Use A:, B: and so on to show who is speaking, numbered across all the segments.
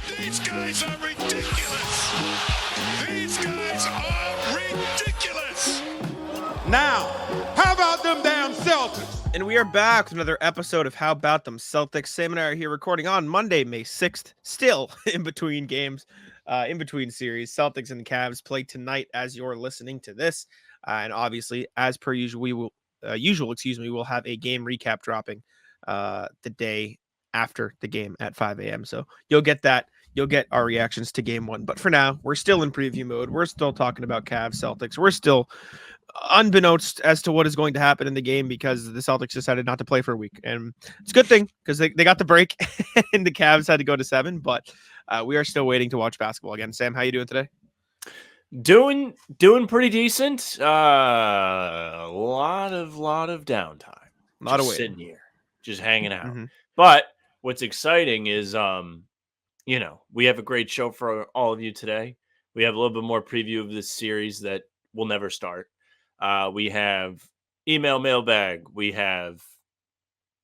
A: These guys are ridiculous. These guys are ridiculous.
B: Now, how about them damn Celtics?
C: And we are back with another episode of How About Them Celtics. Sam and I are here recording on Monday, May 6th, still in between games, in between series. Celtics and the Cavs play tonight as you're listening to this. And obviously, as per usual, we'll have a game recap dropping the day after the game at 5 a.m. So you'll get that. You'll get our reactions to game one. But for now, we're still in preview mode. We're still talking about Cavs, Celtics. We're still unbeknownst as to what is going to happen in the game because the Celtics decided not to play for a week. And it's a good thing because they got the break and the Cavs had to go to 7. But we are still waiting to watch basketball again. Sam, how you doing today?
D: Doing pretty decent. A lot of downtime.
C: A lot of
D: just
C: waiting.
D: sitting here, just hanging out.
C: Mm-hmm.
D: But what's exciting is, we have a great show for all of you today. We have a little bit more preview of this series that will never start. We have email mailbag. We have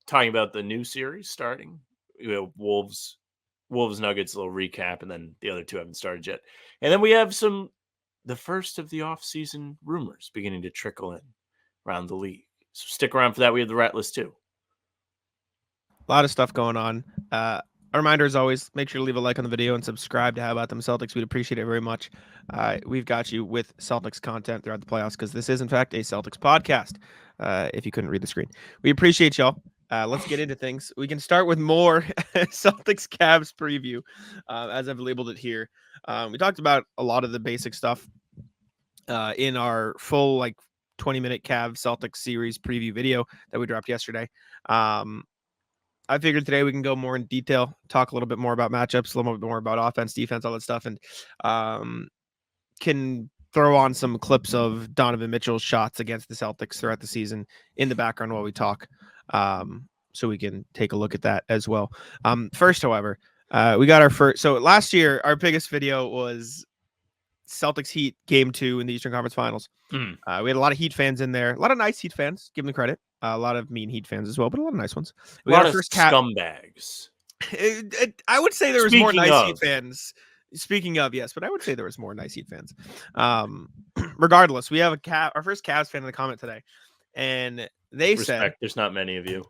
D: talking about the new series starting. We have Wolves Nuggets, a little recap, and then the other two haven't started yet. And then we have the first of the off-season rumors beginning to trickle in around the league. So stick around for that. We have the rat list too.
C: A lot of stuff going on. A reminder, as always, make sure to leave a like on the video and subscribe to How About Them Celtics. We'd appreciate it very much. We've got you with Celtics content throughout the playoffs because this is, in fact, a Celtics podcast, if you couldn't read the screen. We appreciate y'all. Let's get into things. We can start with more Celtics-Cavs preview, as I've labeled it here. We talked about a lot of the basic stuff in our full 20-minute Cavs-Celtics series preview video that we dropped yesterday. I figured today we can go more in detail, talk a little bit more about matchups, a little bit more about offense, defense, all that stuff, and can throw on some clips of Donovan Mitchell's shots against the Celtics throughout the season in the background while we talk, so we can take a look at that as well. First, however, we got our first. So last year, our biggest video was Celtics Heat Game 2 in the Eastern Conference Finals. We had a lot of Heat fans in there, a lot of nice Heat fans, give them the credit. A lot of mean Heat fans as well, but a lot of nice ones.
D: We got our first scumbags.
C: I would say there was more nice Heat fans. Speaking of, yes, but I would say there was more nice Heat fans. Regardless, we have our first Cavs fan in the comment today, and they said,
D: "There's not many of you.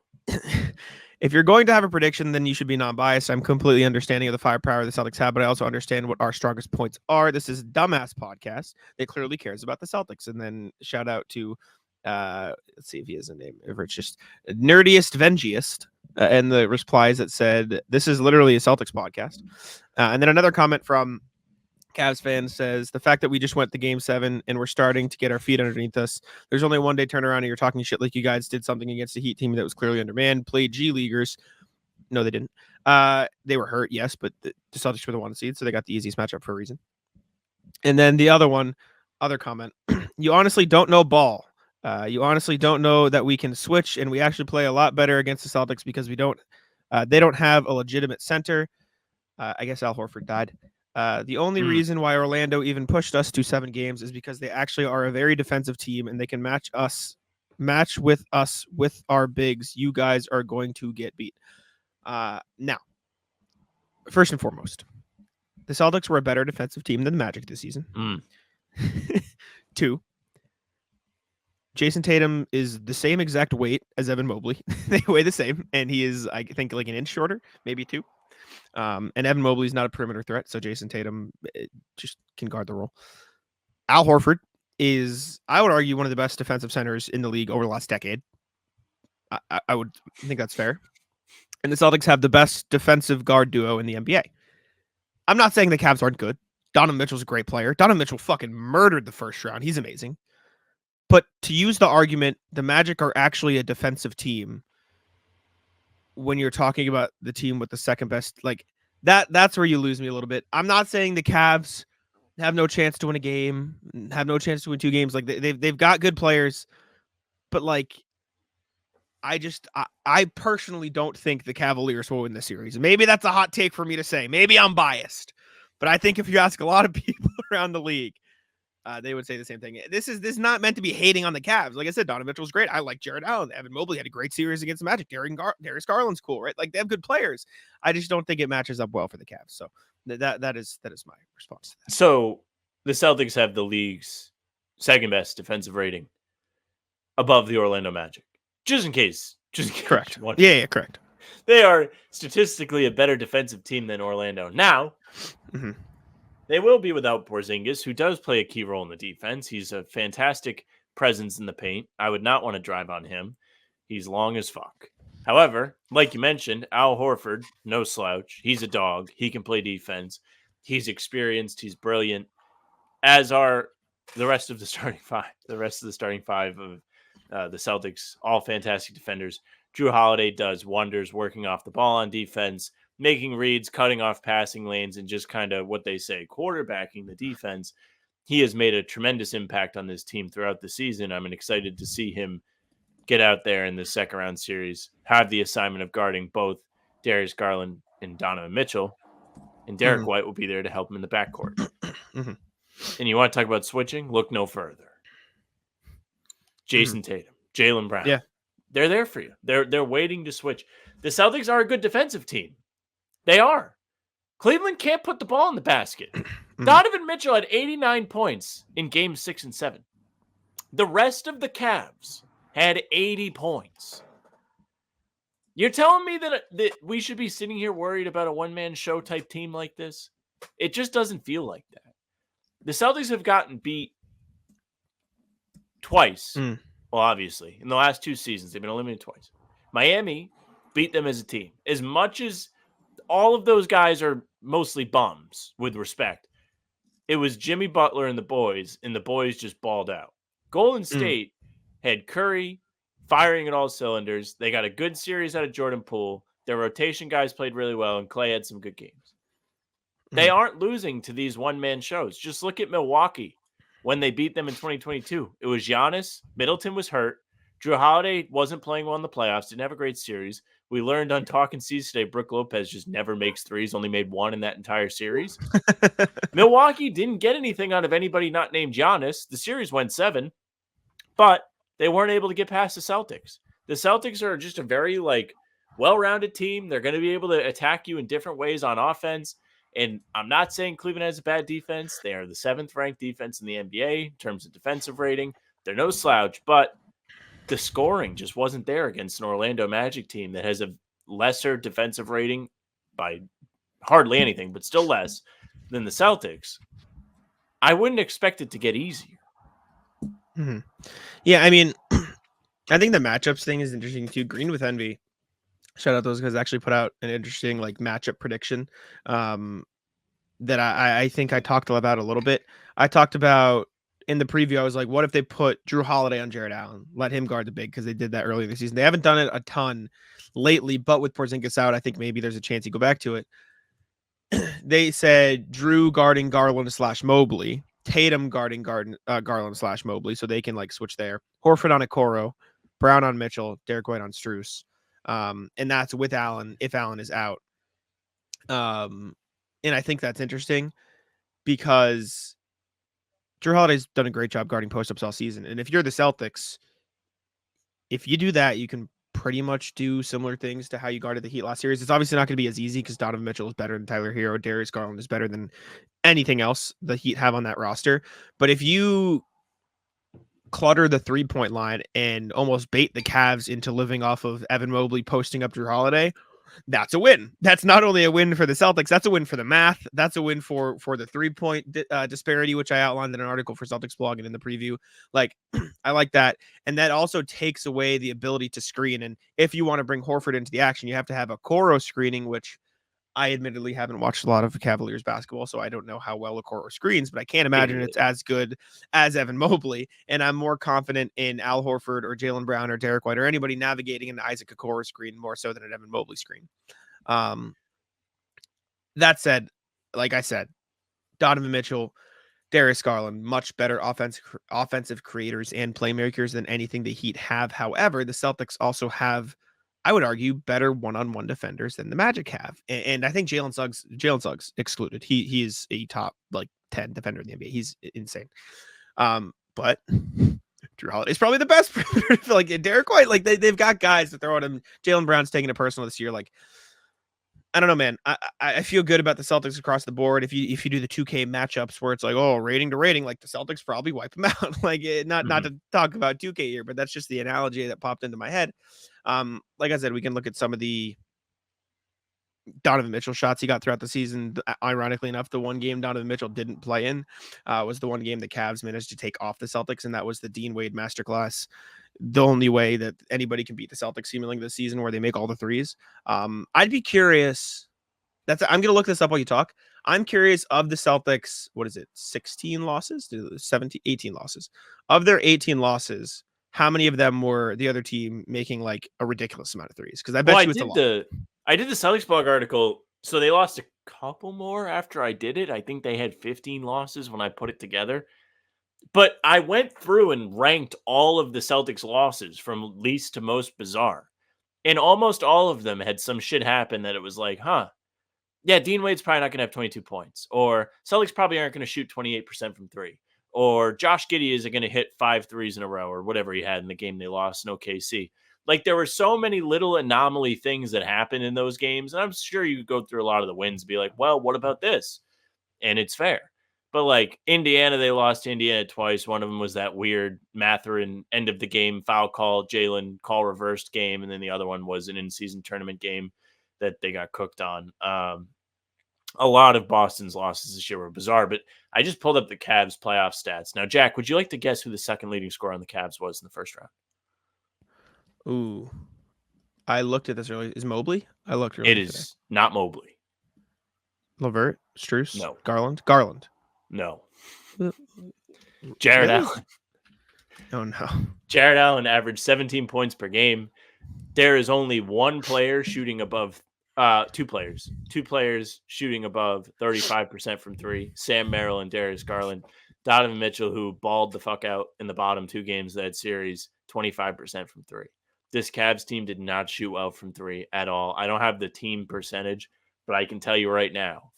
C: If you're going to have a prediction, then you should be non-biased. I'm completely understanding of the firepower the Celtics have, but I also understand what our strongest points are. This is a dumbass podcast that clearly cares about the Celtics." And then shout out to, let's see if he has a name, if it's just Nerdiest Vengiest, and the replies that said, "This is literally a Celtics podcast." And then another comment from Cavs fan says, "The fact that we just went to Game 7 and we're starting to get our feet underneath us. There's only one day turnaround and you're talking shit like you guys did something against a Heat team that was clearly undermanned, played G Leaguers." No, they didn't. They were hurt, yes, but the Celtics were the 1 seed, so they got the easiest matchup for a reason. And then the other comment, "You honestly don't know ball. You honestly don't know that we can switch, and we actually play a lot better against the Celtics because they don't have a legitimate center." I guess Al Horford died. The only reason why Orlando even pushed us to 7 games is because they actually are a very defensive team and they can match with us with our bigs. You guys are going to get beat. Now, first and foremost, the Celtics were a better defensive team than the Magic this season. 2, Jason Tatum is the same exact weight as Evan Mobley. They weigh the same, and he is, I think, like an inch shorter, maybe 2. And Evan Mobley is not a perimeter threat, so Jason Tatum just can guard the role. Al Horford is, I would argue, one of the best defensive centers in the league over the last decade. I would think that's fair. And the Celtics have the best defensive guard duo in the NBA. I'm not saying the Cavs aren't good. Donovan Mitchell's a great player. Donovan Mitchell fucking murdered the first round. He's amazing. But to use the argument, the Magic are actually a defensive team when you're talking about the team with the second best, that's where you lose me a little bit. I'm not saying the Cavs have no chance to win a game, have no chance to win 2 games. They've got good players, but I personally don't think the Cavaliers will win the series. Maybe that's a hot take for me to say. Maybe I'm biased, but I think if you ask a lot of people around the league, they would say the same thing. This is not meant to be hating on the Cavs. Like I said, Donovan Mitchell's great. I like Jared Allen. Evan Mobley had a great series against the Magic. Darius Garland's cool, right? Like they have good players. I just don't think it matches up well for the Cavs. So that is my response to that.
D: So the Celtics have the league's second best defensive rating above the Orlando Magic. Just in case.
C: Correct. Yeah, correct.
D: They are statistically a better defensive team than Orlando. Now, they will be without Porzingis, who does play a key role in the defense. He's a fantastic presence in the paint. I would not want to drive on him. He's long as fuck. However, like you mentioned, Al Horford, no slouch. He's a dog. He can play defense. He's experienced. He's brilliant, as are the rest of the starting five. The rest of the starting five of the Celtics, all fantastic defenders. Drew Holiday does wonders working off the ball on defense, making reads, cutting off passing lanes, and just kind of what they say, quarterbacking the defense. He has made a tremendous impact on this team throughout the season. I'm excited to see him get out there in the second round series, have the assignment of guarding both Darius Garland and Donovan Mitchell, and Derek White will be there to help him in the backcourt. And you want to talk about switching? Look no further. Jason Tatum, Jaylen Brown.
C: Yeah.
D: They're there for you. They're waiting to switch. The Celtics are a good defensive team. They are. Cleveland can't put the ball in the basket. Donovan Mitchell had 89 points in games 6 and 7. The rest of the Cavs had 80 points. You're telling me that we should be sitting here worried about a one-man show type team like this? It just doesn't feel like that. The Celtics have gotten beat twice. Well, obviously, in the last 2 seasons, they've been eliminated twice. Miami beat them as a team. As much as all of those guys are mostly bums, with respect, it was Jimmy Butler and the boys just balled out. Golden State had Curry firing at all cylinders. They got a good series out of Jordan Poole. Their rotation guys played really well, and Klay had some good games. They aren't losing to these one-man shows. Just look at Milwaukee. When they beat them in 2022, it was Giannis. Middleton was hurt. Drew Holiday wasn't playing well in the playoffs. Didn't have a great series. We learned on Talking Seas today, Brook Lopez just never makes threes. Only made one in that entire series. Milwaukee didn't get anything out of anybody not named Giannis. The series went 7, but they weren't able to get past the Celtics. The Celtics are just a very well-rounded team. They're going to be able to attack you in different ways on offense. And I'm not saying Cleveland has a bad defense. They are the 7th-ranked defense in the NBA in terms of defensive rating. They're no slouch, but the scoring just wasn't there against an Orlando Magic team that has a lesser defensive rating by hardly anything, but still less than the Celtics. I wouldn't expect it to get easier.
C: Yeah, I mean, I think the matchups thing is interesting too. Green with Envy. Shout out those guys actually put out an interesting matchup prediction that I think I talked about a little bit. I talked about in the preview, I was like, what if they put Drew Holiday on Jared Allen? Let him guard the big, because they did that earlier this season. They haven't done it a ton lately, but with Porzingis out, I think maybe there's a chance you go back to it. They said Drew guarding Garland/Mobley, Tatum guarding Garland/Mobley, so they can switch there. Horford on Okoro, Brown on Mitchell, Derek White on Strus. And that's with Allen if Allen is out. And I think that's interesting because Drew Holiday's done a great job guarding post-ups all season. And if you're the Celtics, if you do that, you can pretty much do similar things to how you guarded the Heat last series. It's obviously not going to be as easy because Donovan Mitchell is better than Tyler Hero. Darius Garland is better than anything else the Heat have on that roster. But if you clutter the 3-point line and almost bait the Cavs into living off of Evan Mobley posting up Drew Holiday, that's a win. That's not only a win for the Celtics, that's a win for the math. That's a win for the 3-point disparity, which I outlined in an article for Celtics blog and in the preview. I like that. And that also takes away the ability to screen. And if you want to bring Horford into the action, you have to have a Okoro screening, which I admittedly haven't watched a lot of Cavaliers basketball, so I don't know how well Okoro screens, but I can't imagine it's as good as Evan Mobley. And I'm more confident in Al Horford or Jaylen Brown or Derek White or anybody navigating an Isaac Okoro screen more so than an Evan Mobley screen. That said, like I said, Donovan Mitchell, Darius Garland, much better offensive creators and playmakers than anything the Heat have. However, the Celtics also have, I would argue, better one-on-one defenders than the Magic have. And I think Jalen Suggs excluded. He is a top 10 defender in the NBA. He's insane. But Drew Holiday's probably the best. Like Derek White, like they've got guys to throw at him. Jaylen Brown's taking it personal this year. Like, I don't know, man. I feel good about the Celtics across the board. If you do the 2K matchups where it's like, oh, rating to rating, like the Celtics probably wipe them out. Like not to talk about 2K here, but that's just the analogy that popped into my head. Like I said, we can look at some of the Donovan Mitchell shots he got throughout the season. Ironically enough, the one game Donovan Mitchell didn't play in was the one game the Cavs managed to take off the Celtics, and that was the Dean Wade masterclass. The only way that anybody can beat the Celtics seemingly this season, where they make all the threes. I'd be curious. I'm going to look this up while you talk. I'm curious of the Celtics. What is it? 16 losses? 17, 18 losses. Of their 18 losses, how many of them were the other team making like a ridiculous amount of threes? Because I bet you it's a lot.
D: I did the Celtics blog article. So they lost a couple more after I did it. I think they had 15 losses when I put it together. But I went through and ranked all of the Celtics losses from least to most bizarre. And almost all of them had some shit happen that it was like, yeah, Dean Wade's probably not going to have 22 points. Or Celtics probably aren't going to shoot 28% from three. Or Josh Giddey isn't going to hit 5 threes in a row or whatever he had in the game they lost in OKC. Like, there were so many little anomaly things that happened in those games. And I'm sure you could go through a lot of the wins and be like, well, what about this? And it's fair. But, like, Indiana, they lost to Indiana twice. One of them was that weird Mathurin end of the game foul call, Jalen call reversed game. And then the other one was an in-season tournament game that they got cooked on. A lot of Boston's losses this year were bizarre, but I just pulled up the Cavs playoff stats. Now, Jack, would you like to guess who the second leading scorer on the Cavs was in the first round?
C: Ooh, I looked at this earlier. Is Mobley? I looked earlier.
D: It is today. Not Mobley.
C: LeVert, Strus,
D: no.
C: Garland.
D: No. Jared Allen.
C: Oh no.
D: Jared Allen averaged 17 points per game. There is only one player shooting above. Two players shooting above 35% from three. Sam Merrill and Darius Garland. Donovan Mitchell, who balled the fuck out in the bottom 2 games of that series, 25% from three. This Cavs team did not shoot well from three at all. I don't have the team percentage, but I can tell you right now,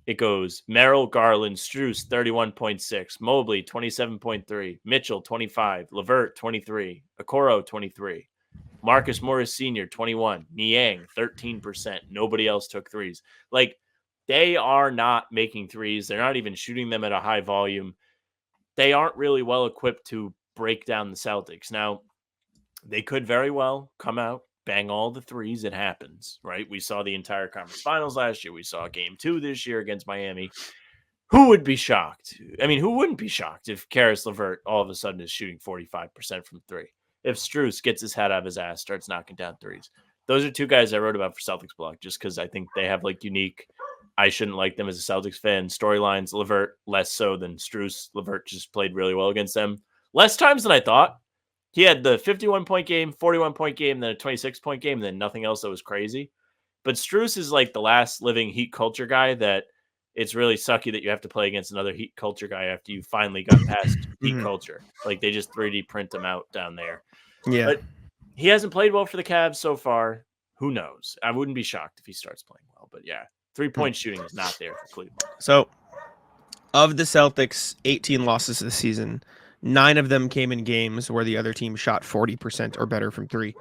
D: it goes Merrill, Garland, Strus, 31.6, Mobley, 27.3, Mitchell, 25, LeVert, 23, Okoro, 23. Marcus Morris Sr., 21. Niang, 13%. Nobody else took threes. Like, they are not making threes. They're not even shooting them at a high volume. They aren't really well equipped to break down the Celtics. Now, they could very well come out, bang all the threes. It happens, right? We saw the entire conference finals last year. We saw game 2 this year against Miami. Who would be shocked? I mean, who wouldn't be shocked if Karis LeVert all of a sudden is shooting 45% from three? If Strus gets his head out of his ass, starts knocking down threes. Those are 2 guys I wrote about for Celtics blog just because I think they have like unique, I shouldn't like them as a Celtics fan, storylines. LeVert less so than Strus. LeVert just played really well against them. Less times than I thought. He had the 51-point game, 41-point game, then a 26-point game, and then nothing else that was crazy. But Strus is like the last living Heat culture guy that it's really sucky that you have to play against another Heat culture guy after you finally got past Heat culture. Like, they just 3D print him out down there.
C: Yeah.
D: But he hasn't played well for the Cavs so far. Who knows? I wouldn't be shocked if he starts playing well. But yeah, 3-point shooting is not there for Cleveland.
C: So, of the Celtics' 18 losses this season, 9 of them came in games where the other team shot 40% or better from three,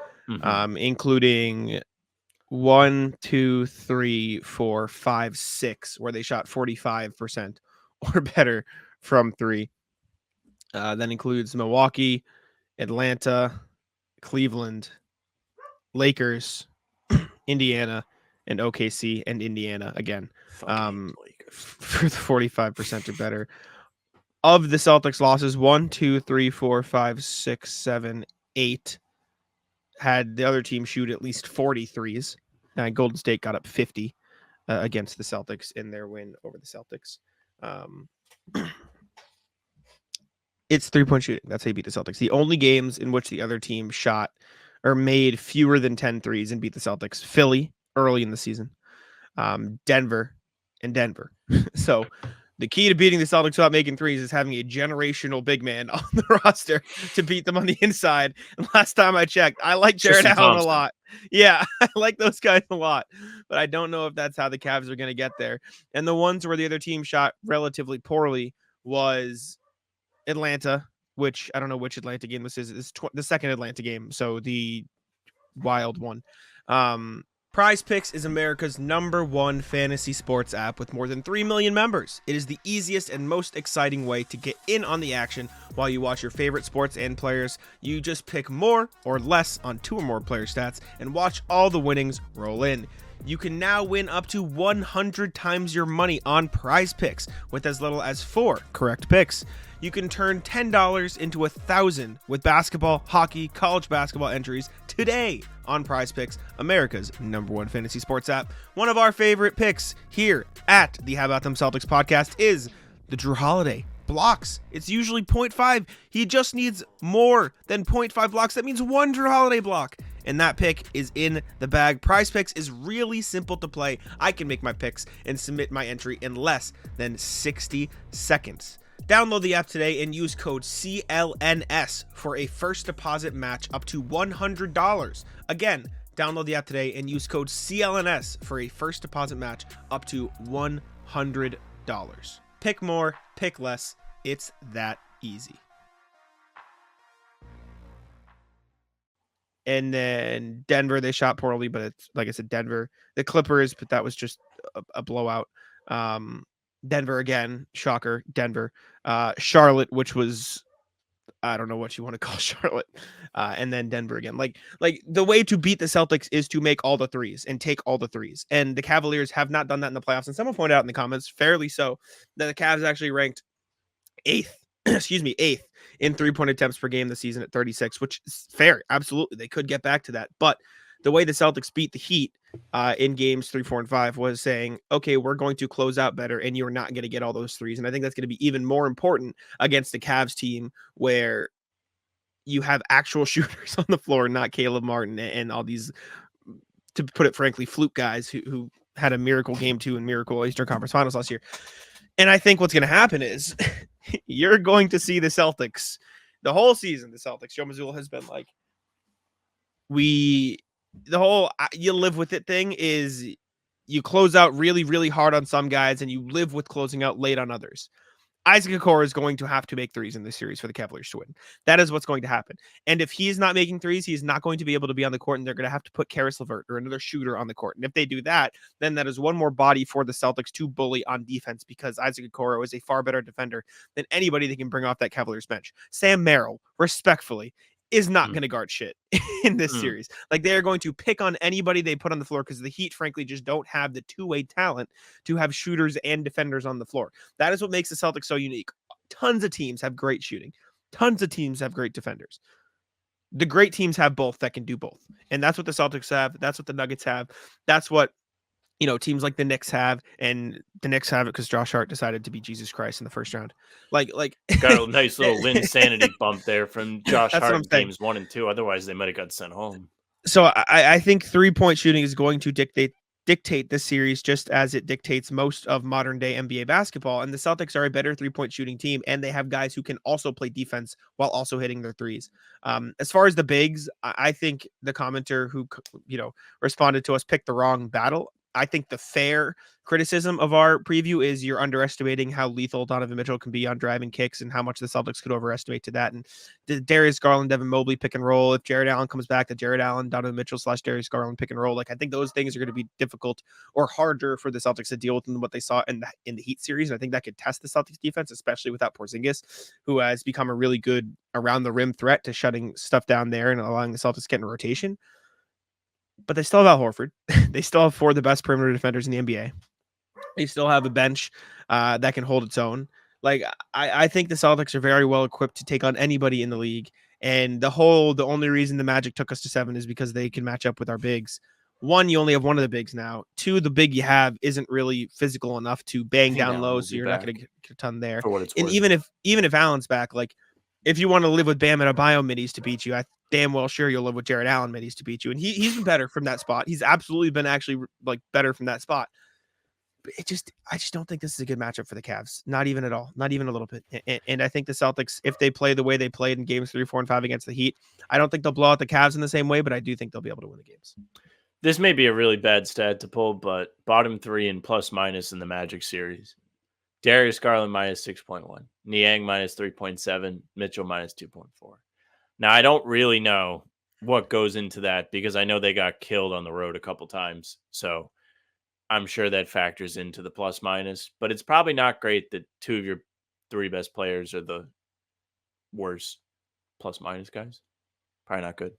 C: including 1, 2, 3, 4, 5, 6, where they shot 45% or better from three. That includes Milwaukee, Atlanta, Cleveland, Lakers, Indiana, and OKC, and Indiana again for the 45% or better. Of the Celtics losses, 1, 2, 3, 4, 5, 6, 7, 8 had the other team shoot at least 43s. Golden State got up 50 against the Celtics in their win over the Celtics. It's 3-point shooting. That's how you beat the Celtics. The only games in which the other team shot or made fewer than 10 threes and beat the Celtics: Philly early in the season, Denver, and Denver. So the key to beating the Celtics without making threes is having a generational big man on the roster to beat them on the inside. And last time I checked, I like Jared Allen a lot. Yeah, I like those guys a lot. But I don't know if that's how the Cavs are going to get there. And the ones where the other team shot relatively poorly was Atlanta, which I don't know which Atlanta game this is. It's the second Atlanta game, so the wild one. Prize Picks is America's #1 fantasy sports app with more than 3 million members. It is the easiest and most exciting way to get in on the action while you watch your favorite sports and players. You just pick more or less on 2 or more player stats and watch all the winnings roll in. You can now win up to 100 times your money on Prize Picks with as little as 4 correct picks. You can turn $10 into 1,000 with basketball, hockey, college basketball entries today on Prize Picks, America's #1 fantasy sports app. One of our favorite picks here at the How About Them Celtics podcast is the Drew Holiday blocks. It's usually 0.5. He just needs more than 0.5 blocks. That means 1 Drew Holiday block. And that pick is in the bag. Prize Picks is really simple to play. I can make my picks and submit my entry in less than 60 seconds. Download the app today and use code CLNS for a first deposit match up to $100. Again, download the app today and use code CLNS for a first deposit match up to $100. Pick more, pick less. It's that easy. And then Denver, they shot poorly, but it's like I said, Denver. The Clippers, but that was just a blowout. Denver again, shocker. Denver, Charlotte, which was, I don't know what you want to call Charlotte, and then Denver again. Like the way to beat the Celtics is to make all the threes and take all the threes. And the Cavaliers have not done that in the playoffs. And someone pointed out in the comments, fairly so, that the Cavs actually ranked 8th in 3-point attempts per game this season at 36, which is fair. Absolutely, they could get back to that, but the way the Celtics beat the Heat in games 3, 4, and 5 was saying, okay, we're going to close out better, and you're not going to get all those threes. And I think that's going to be even more important against the Cavs team where you have actual shooters on the floor, not Caleb Martin and all these, to put it frankly, fluke guys who had a miracle game 2 and miracle Eastern Conference Finals last year. And I think what's going to happen is you're going to see the Celtics the whole season. The Celtics, Joe Mazzulla has been like, the whole you live with it thing is you close out really, really hard on some guys and you live with closing out late on others. Isaac Okoro is going to have to make threes in this series for the Cavaliers to win. That is what's going to happen. And if he is not making threes, he's not going to be able to be on the court, and they're going to have to put Karis LeVert or another shooter on the court. And if they do that, then that is one more body for the Celtics to bully on defense, because Isaac Okoro is a far better defender than anybody they can bring off that Cavaliers bench. Sam Merrill, respectfully, is not going to guard shit in this series. Like, they're going to pick on anybody they put on the floor because the Heat, frankly, just don't have the two-way talent to have shooters and defenders on the floor. That is what makes the Celtics so unique. Tons of teams have great shooting. Tons of teams have great defenders. The great teams have both that can do both. And that's what the Celtics have. That's what the Nuggets have. That's what, teams like the Knicks have, and the Knicks have it because Josh Hart decided to be Jesus Christ in the first round. Like
D: got a nice little insanity bump there from Josh Hart in games 1 and 2. Otherwise, they might have got sent home.
C: So I think 3-point shooting is going to dictate this series, just as it dictates most of modern day NBA basketball. And the Celtics are a better 3-point shooting team, and they have guys who can also play defense while also hitting their threes. As far as the bigs, I think the commenter who responded to us picked the wrong battle. I think the fair criticism of our preview is you're underestimating how lethal Donovan Mitchell can be on driving kicks and how much the Celtics could overestimate to that. And the Darius Garland, Devin Mobley pick and roll, if Jared Allen comes back, the Jared Allen, Donovan Mitchell / Darius Garland pick and roll. Like, I think those things are going to be difficult or harder for the Celtics to deal with than what they saw in the Heat series. And I think that could test the Celtics defense, especially without Porzingis, who has become a really good around the rim threat to shutting stuff down there and allowing the Celtics to get in rotation. But they still have Al Horford. They still have 4 of the best perimeter defenders in the NBA. They still have a bench that can hold its own. Like, I think the Celtics are very well equipped to take on anybody in the league. And the only reason the Magic took us to 7 is because they can match up with our bigs. 1, you only have one of the bigs now. 2, the big you have isn't really physical enough to bang down low, so you're not going to get a ton there.
D: For what it's
C: and
D: worth.
C: even if Allen's back, like, if you want to live with Bam Adebayo middies to beat you, I damn well sure you'll live with Jared Allen middies to beat you. And he's been better from that spot. He's absolutely been actually like better from that spot. But I just don't think this is a good matchup for the Cavs. Not even at all. Not even a little bit. And I think the Celtics, if they play the way they played in games 3, 4, and 5 against the Heat, I don't think they'll blow out the Cavs in the same way, but I do think they'll be able to win the games.
D: This may be a really bad stat to pull, but bottom 3 in plus minus in the Magic series. Darius Garland minus 6.1. Niang minus 3.7. Mitchell minus 2.4. Now, I don't really know what goes into that because I know they got killed on the road a couple times. So I'm sure that factors into the plus minus. But it's probably not great that two of your three best players are the worst plus minus guys. Probably not good.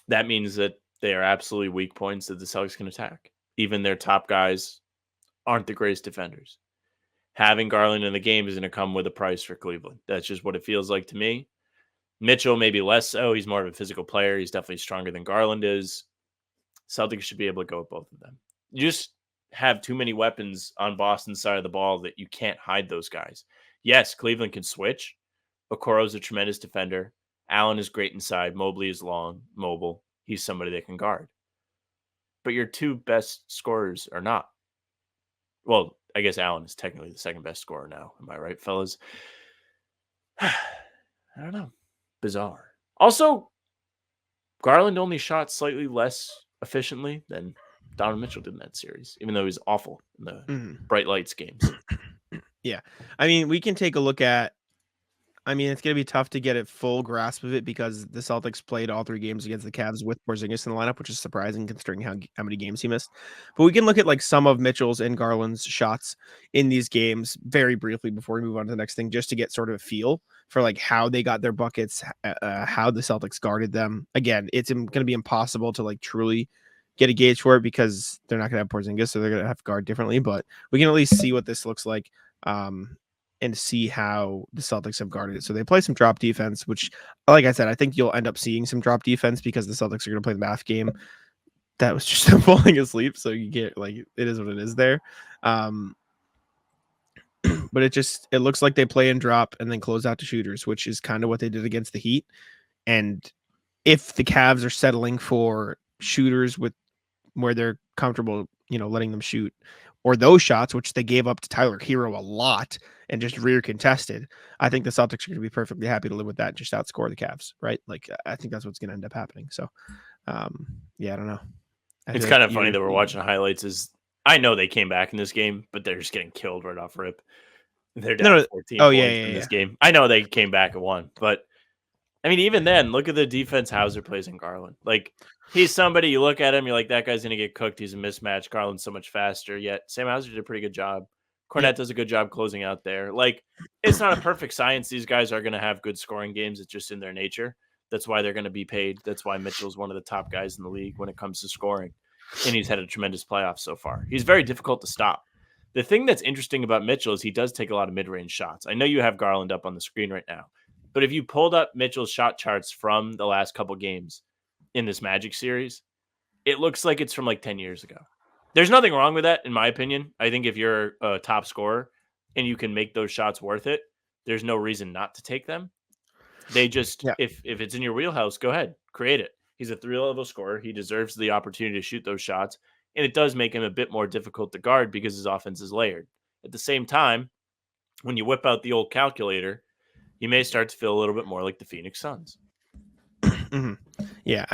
D: That means that they are absolutely weak points that the Celtics can attack. Even their top guys aren't the greatest defenders. Having Garland in the game is going to come with a price for Cleveland. That's just what it feels like to me. Mitchell, maybe less so. He's more of a physical player. He's definitely stronger than Garland is. Celtics should be able to go with both of them. You just have too many weapons on Boston's side of the ball that you can't hide those guys. Yes, Cleveland can switch. Okoro's a tremendous defender. Allen is great inside. Mobley is long, mobile. He's somebody that can guard. But your two best scorers are not. Well, I guess Allen is technically the second best scorer now. Am I right, fellas? I don't know. Bizarre. Also, Garland only shot slightly less efficiently than Donovan Mitchell did in that series, even though he was awful in the bright lights games.
C: Yeah. I mean, we can take a look at, it's going to be tough to get a full grasp of it because the Celtics played all three games against the Cavs with Porzingis in the lineup, which is surprising considering how many games he missed. But we can look at like some of Mitchell's and Garland's shots in these games very briefly before we move on to the next thing, just to get sort of a feel for like how they got their buckets, how the Celtics guarded them. Again, it's going to be impossible to like truly get a gauge for it because they're not going to have Porzingis, so they're going to have to guard differently. But we can at least see what this looks like. And see how the Celtics have guarded it. So they play some drop defense, which, like I said, I think you'll end up seeing some drop defense because the Celtics are going to play the math game. That was just them falling asleep. So you get like, it is what it is there. But it looks like they play and drop and then close out to shooters, which is kind of what they did against the Heat. And if the Cavs are settling for shooters with where they're comfortable, letting them shoot, or those shots, which they gave up to Tyler Hero a lot and just rear contested, I think the Celtics are going to be perfectly happy to live with that and just outscore the Cavs, right? Like, I think that's what's going to end up happening. So, I don't know.
D: It's kind of funny that we're watching highlights. I know they came back in this game, but they're just getting killed right off rip. They're down 14 points in this game. I know they came back and won, but even then, look at the defense Hauser plays in Garland. Like, he's somebody, you look at him, you're like, that guy's going to get cooked. He's a mismatch. Garland's so much faster. Yet Sam Hauser did a pretty good job. Cornette does a good job closing out there. Like, it's not a perfect science. These guys are going to have good scoring games. It's just in their nature. That's why they're going to be paid. That's why Mitchell's one of the top guys in the league when it comes to scoring. And he's had a tremendous playoff so far. He's very difficult to stop. The thing that's interesting about Mitchell is he does take a lot of mid-range shots. I know you have Garland up on the screen right now. But if you pulled up Mitchell's shot charts from the last couple games in this Magic series, it looks like it's from like 10 years ago. There's nothing wrong with that, in my opinion. I think if you're a top scorer and you can make those shots worth it, there's no reason not to take them. They just, if it's in your wheelhouse, go ahead, create it. He's a 3-level scorer. He deserves the opportunity to shoot those shots. And it does make him a bit more difficult to guard because his offense is layered. At the same time, when you whip out the old calculator, you may start to feel a little bit more like the Phoenix Suns.
C: Yeah,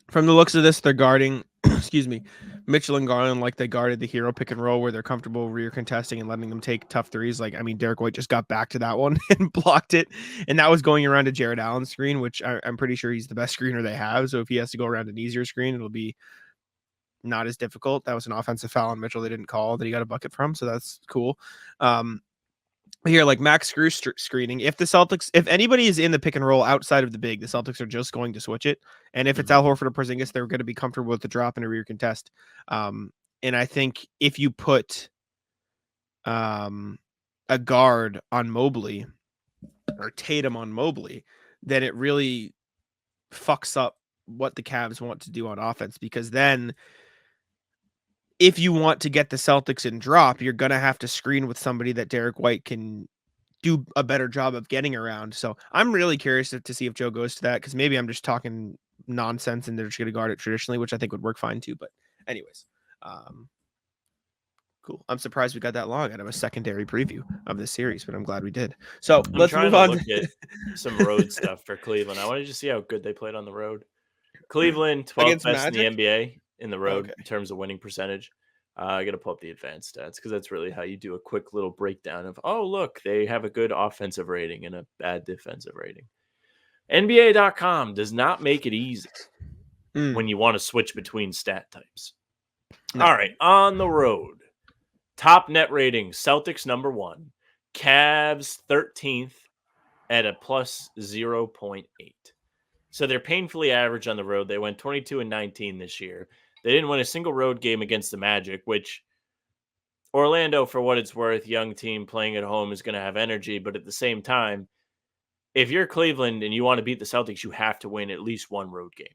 C: from the looks of this, they're guarding, Mitchell and Garland like they guarded the Hero pick and roll where they're comfortable rear contesting and letting them take tough threes. Like, Derek White just got back to that one and blocked it. And that was going around to Jared Allen's screen, which I'm pretty sure he's the best screener they have. So if he has to go around an easier screen, it'll be not as difficult. That was an offensive foul on Mitchell they didn't call that he got a bucket from. So that's cool. Here, like Max screw screening. If anybody is in the pick and roll outside of the big, the Celtics are just going to switch it. And if it's Al Horford or Porzingis, they're going to be comfortable with the drop and a rear contest. And I think if you put a guard on Mobley or Tatum on Mobley, then it really fucks up what the Cavs want to do on offense, because then if you want to get the Celtics in drop, you're going to have to screen with somebody that Derek White can do a better job of getting around. So I'm really curious to see if Joe goes to that, because maybe I'm just talking nonsense and they're just going to guard it traditionally, which I think would work fine too. But anyways, cool. I'm surprised we got that long out of a secondary preview of this series, but I'm glad we did. So let's move on.
D: Look at some road stuff for Cleveland. I wanted to see how good they played on the road. Cleveland, 12th best in the NBA in the road in terms of winning percentage. I got to pull up the advanced stats because that's really how you do a quick little breakdown of, oh, look, they have a good offensive rating and a bad defensive rating. NBA.com does not make it easy when you want to switch between stat types.
C: No.
D: All right, on the road. Top net rating, Celtics number 1. Cavs 13th at a plus 0.8. So they're painfully average on the road. They went 22-19 this year. They didn't win a single road game against the Magic, which Orlando, for what it's worth, young team playing at home is going to have energy. But at the same time, if you're Cleveland and you want to beat the Celtics, you have to win at least one road game.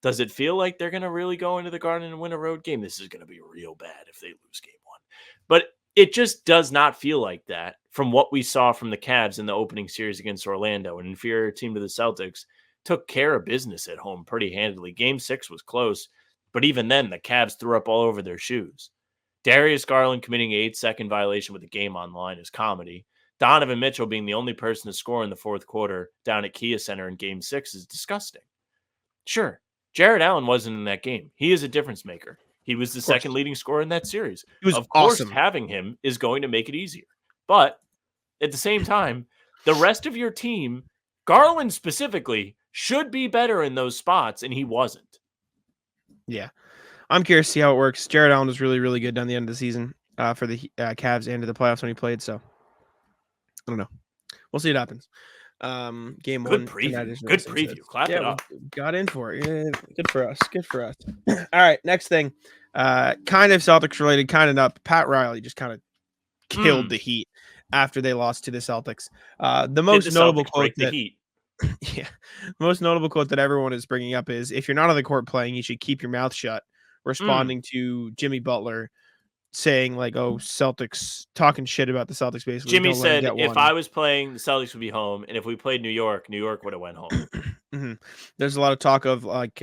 D: Does it feel like they're going to really go into the Garden and win a road game? This is going to be real bad if they lose game 1. But it just does not feel like that from what we saw from the Cavs in the opening series against Orlando. An inferior team to the Celtics took care of business at home pretty handily. Game 6 was close, but even then, the Cavs threw up all over their shoes. Darius Garland committing an 8-second violation with the game on line is comedy. Donovan Mitchell being the only person to score in the fourth quarter down at Kia Center in Game 6 is disgusting. Sure, Jared Allen wasn't in that game. He is a difference maker. He was the second leading scorer in that series.
C: He was
D: of course,
C: awesome.
D: having him is going to make it easier. But at the same time, the rest of your team, Garland specifically, should be better in those spots, and he wasn't.
C: Yeah. I'm curious to see how it works. Jared Allen was really, really good down the end of the season for the Cavs and to the playoffs when he played. So I don't know. We'll see what happens. Game
D: Good
C: 1.
D: preview. Good preview. Clap it up.
C: Got in for it. Yeah, good for us. Good for us. All right. Next thing. Kind of Celtics related, kind of not. Pat Riley just kind of killed the Heat after they lost to the Celtics. The most notable quote that most notable quote that everyone is bringing up is, if you're not on the court playing, you should keep your mouth shut, responding to Jimmy Butler saying like, oh, Celtics, talking shit about the Celtics basically.
D: Jimmy said, if I was playing, the Celtics would be home, and if we played New York would have went home.
C: There's a lot of talk of like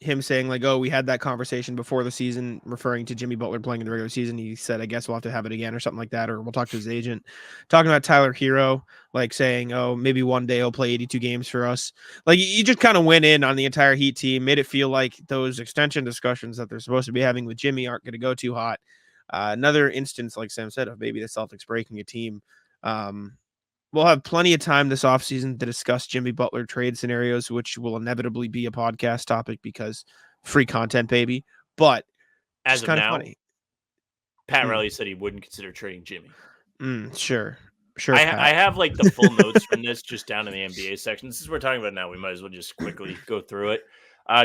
C: him saying like, oh, we had that conversation before the season, referring to Jimmy Butler playing in the regular season. He said, I guess we'll have to have it again or something like that, or we'll talk to his agent. Talking about Tyler Hero, like saying, oh, maybe one day he'll play 82 games for us. Like, you just kind of went in on the entire Heat team, made it feel like those extension discussions that they're supposed to be having with Jimmy aren't going to go too hot. Another instance, like Sam said, of maybe the Celtics breaking a team. We'll have plenty of time this offseason to discuss Jimmy Butler trade scenarios, which will inevitably be a podcast topic because free content, baby. But
D: as of
C: kind
D: now,
C: of funny.
D: Pat Riley said he wouldn't consider trading Jimmy.
C: Sure.
D: I have like the full notes from this just down in the NBA section. Since we're talking about it now, we might as well just quickly go through it.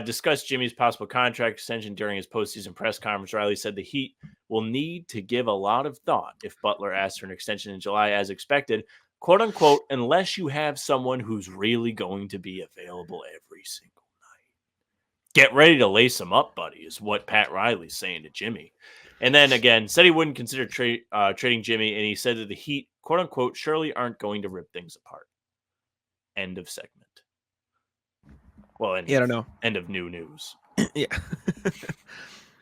D: Discuss Jimmy's possible contract extension during his postseason press conference. Riley said the Heat will need to give a lot of thought if Butler asks for an extension in July as expected, quote unquote, unless you have someone who's really going to be available every single night. Get ready to lace him up, buddy, is what Pat Riley's saying to Jimmy. And then again, said he wouldn't consider trading Jimmy, and he said that the Heat, quote unquote, surely aren't going to rip things apart. End of segment. Well, I don't know. End of new news.
C: Yeah.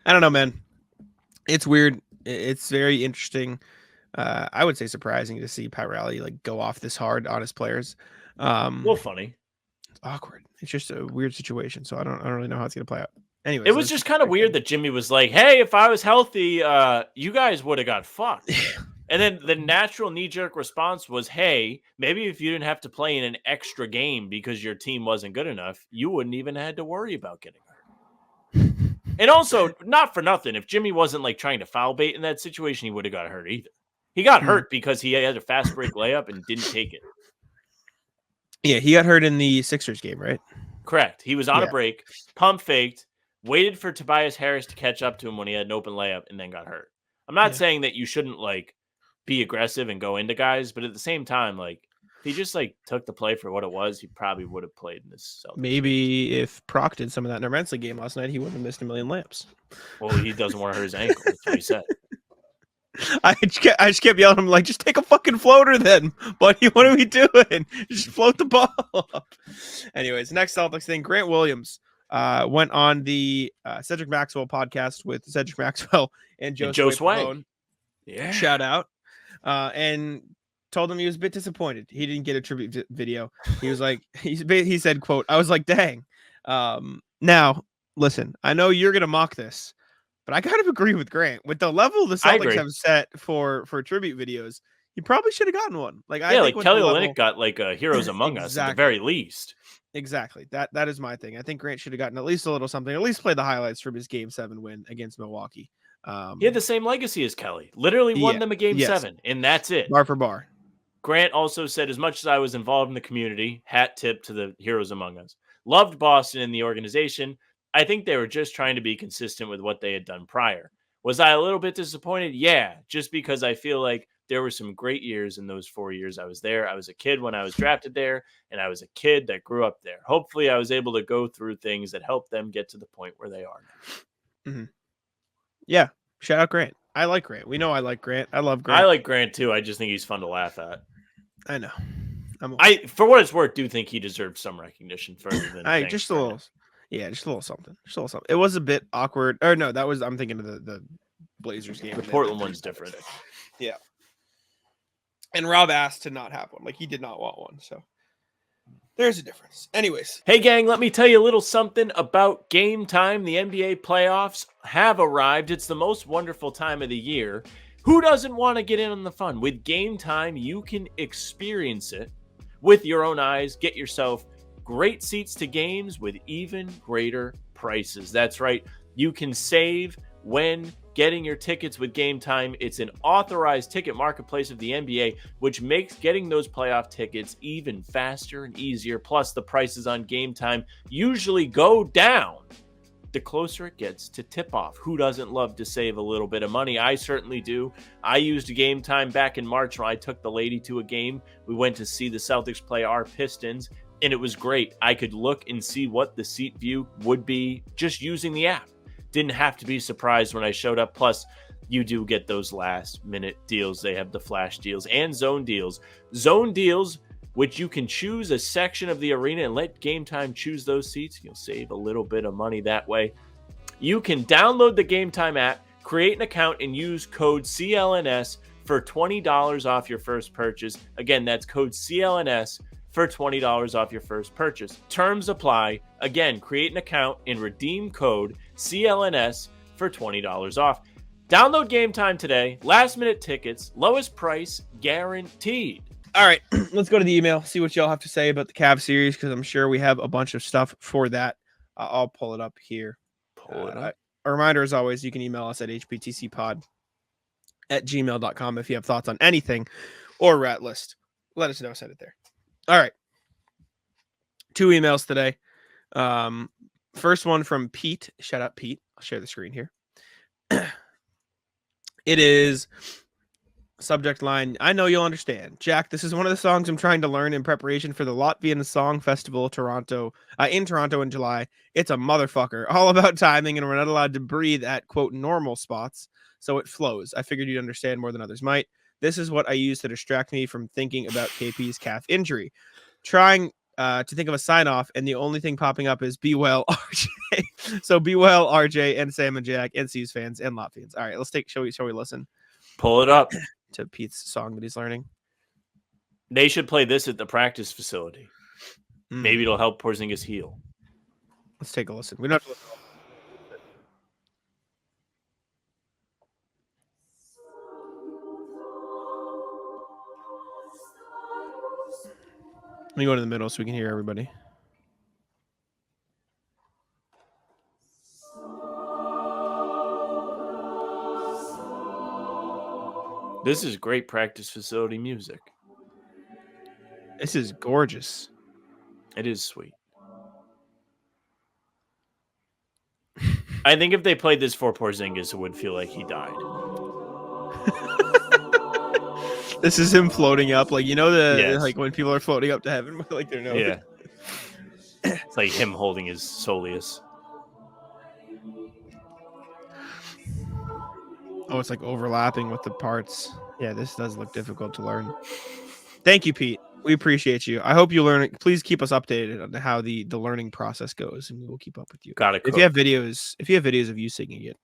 C: I don't know, man. It's weird. It's very interesting. I would say surprising to see Pat Riley like go off this hard on his players.
D: A little funny.
C: It's awkward. It's just a weird situation. So I don't really know how it's gonna play out. Anyway,
D: it was just kind of weird that Jimmy was like, "Hey, if I was healthy, you guys would have got fucked." And then the natural knee-jerk response was, "Hey, maybe if you didn't have to play in an extra game because your team wasn't good enough, you wouldn't even have had to worry about getting hurt." And also, not for nothing, if Jimmy wasn't like trying to foul bait in that situation, he would have got hurt either. He got hurt because he had a fast break layup and didn't take it.
C: Yeah, he got hurt in the Sixers game, right?
D: Correct. He was on a break, pump faked, waited for Tobias Harris to catch up to him when he had an open layup, and then got hurt. I'm not saying that you shouldn't like be aggressive and go into guys, but at the same time, like if he just like took the play for what it was, he probably would have played in this Celtics.
C: Maybe if Proc did some of that in a Rensley game last night, he wouldn't have missed a million layups.
D: Well, he doesn't want to hurt his ankle. That's what he said.
C: I just kept yelling at him like, just take a fucking floater then, buddy. What are we doing? Just float the ball up. Anyways, next Celtics thing. Grant Williams went on the Cedric Maxwell podcast with Cedric Maxwell and Joe Sway.
D: Yeah,
C: shout out. And told him he was a bit disappointed. He didn't get a tribute video. He was like, he said, quote, I was like, dang. Now, listen, I know you're gonna mock this, But I kind of agree with Grant. With the level the
D: I
C: Celtics
D: agree.
C: have set for tribute videos, he probably should have gotten one. Like I
D: Yeah,
C: think
D: like
C: with
D: Kelly
C: the
D: Olynyk
C: level,
D: got like a Heroes Among Us at the very least.
C: Exactly. That is my thing. I think Grant should have gotten at least a little something. At least play the highlights from his Game 7 win against Milwaukee.
D: He had the same legacy as Kelly. Literally won them a Game 7, and that's it.
C: Bar for bar.
D: Grant also said, as much as I was involved in the community, hat tip to the Heroes Among Us. Loved Boston and the organization. I think they were just trying to be consistent with what they had done prior. Was I a little bit disappointed? Yeah, just because I feel like there were some great years in those 4 years I was there. I was a kid when I was drafted there, and I was a kid that grew up there. Hopefully, I was able to go through things that helped them get to the point where they are now.
C: Mm-hmm. Yeah. Shout out Grant. I like Grant. We know I like Grant. I love Grant.
D: I like Grant, too. I just think he's fun to laugh at.
C: I know.
D: For what it's worth, do think he deserves some recognition further than
C: just a little. Yeah, just a little something. Just a little something. It was a bit awkward. Or no, I'm thinking of the Blazers game.
D: The Portland one's different.
C: Yeah. And Rob asked to not have one. Like he did not want one. So there's a difference. Anyways.
D: Hey gang, let me tell you a little something about Game Time. The NBA playoffs have arrived. It's the most wonderful time of the year. Who doesn't want to get in on the fun? With Game Time, you can experience it with your own eyes. Get yourself great seats to games with even greater prices. That's right. You can save when getting your tickets with Game Time. It's an authorized ticket marketplace of the NBA, which makes getting those playoff tickets even faster and easier. Plus, the prices on Game Time usually go down the closer it gets to tip-off. Who doesn't love to save a little bit of money? I certainly do. I used Game Time back in March when I took the lady to a game. We went to see the Celtics play our Pistons, and it was great. I could look and see what the seat view would be just using the app. Didn't have to be surprised when I showed up. Plus, you do get those last-minute deals. They have the flash deals and zone deals. Zone deals, which you can choose a section of the arena and let Game Time choose those seats. You'll save a little bit of money that way. You can download the Game Time app, create an account, and use code CLNS for $20 off your first purchase. Again, that's code CLNS for $20 off your first purchase. Terms apply. Again, create an account and redeem code CLNS for $20 off. Download Game Time today. Last minute tickets, lowest price guaranteed.
C: All right, let's go to the email, see what y'all have to say about the Cavs series, because I'm sure we have a bunch of stuff for that. I'll pull it up here. A reminder, as always, you can email us at hptcpod@gmail.com if you have thoughts on anything or rat list. Let us know. Send it there. All right. 2 emails today. First one from Pete. Shout out, Pete. I'll share the screen here. It is... subject line, I know you'll understand. Jack, this is one of the songs I'm trying to learn in preparation for the Latvian Song Festival in Toronto in July. It's a motherfucker. All about timing, and we're not allowed to breathe at, quote, normal spots, so it flows. I figured you'd understand more than others might. This is what I use to distract me from thinking about KP's calf injury. Trying to think of a sign-off, and the only thing popping up is Be Well, RJ. So Be Well, RJ, and Sam and Jack, and C's fans, and Latvians. All right, shall we listen?
D: Pull it up.
C: To Pete's song that he's learning.
D: They should play this at the practice facility. Maybe it'll help Porzingis heal.
C: Let's take a listen. We don't have to listen. Let me go to the middle so we can hear everybody.
D: This is great practice facility music.
C: This is gorgeous.
D: It is sweet. I think if they played this for Porzingis, it would feel like he died.
C: This is him floating up, like
D: Yes.
C: like when people are floating up to heaven with like their nose.
D: Yeah, it's like him holding his soleus.
C: Oh, it's like overlapping with the parts. Yeah, this does look difficult to learn. Thank you, Pete. We appreciate you. I hope you learn it. Please keep us updated on how the learning process goes, and we will keep up with you.
D: Got it.
C: If you have videos of you singing it,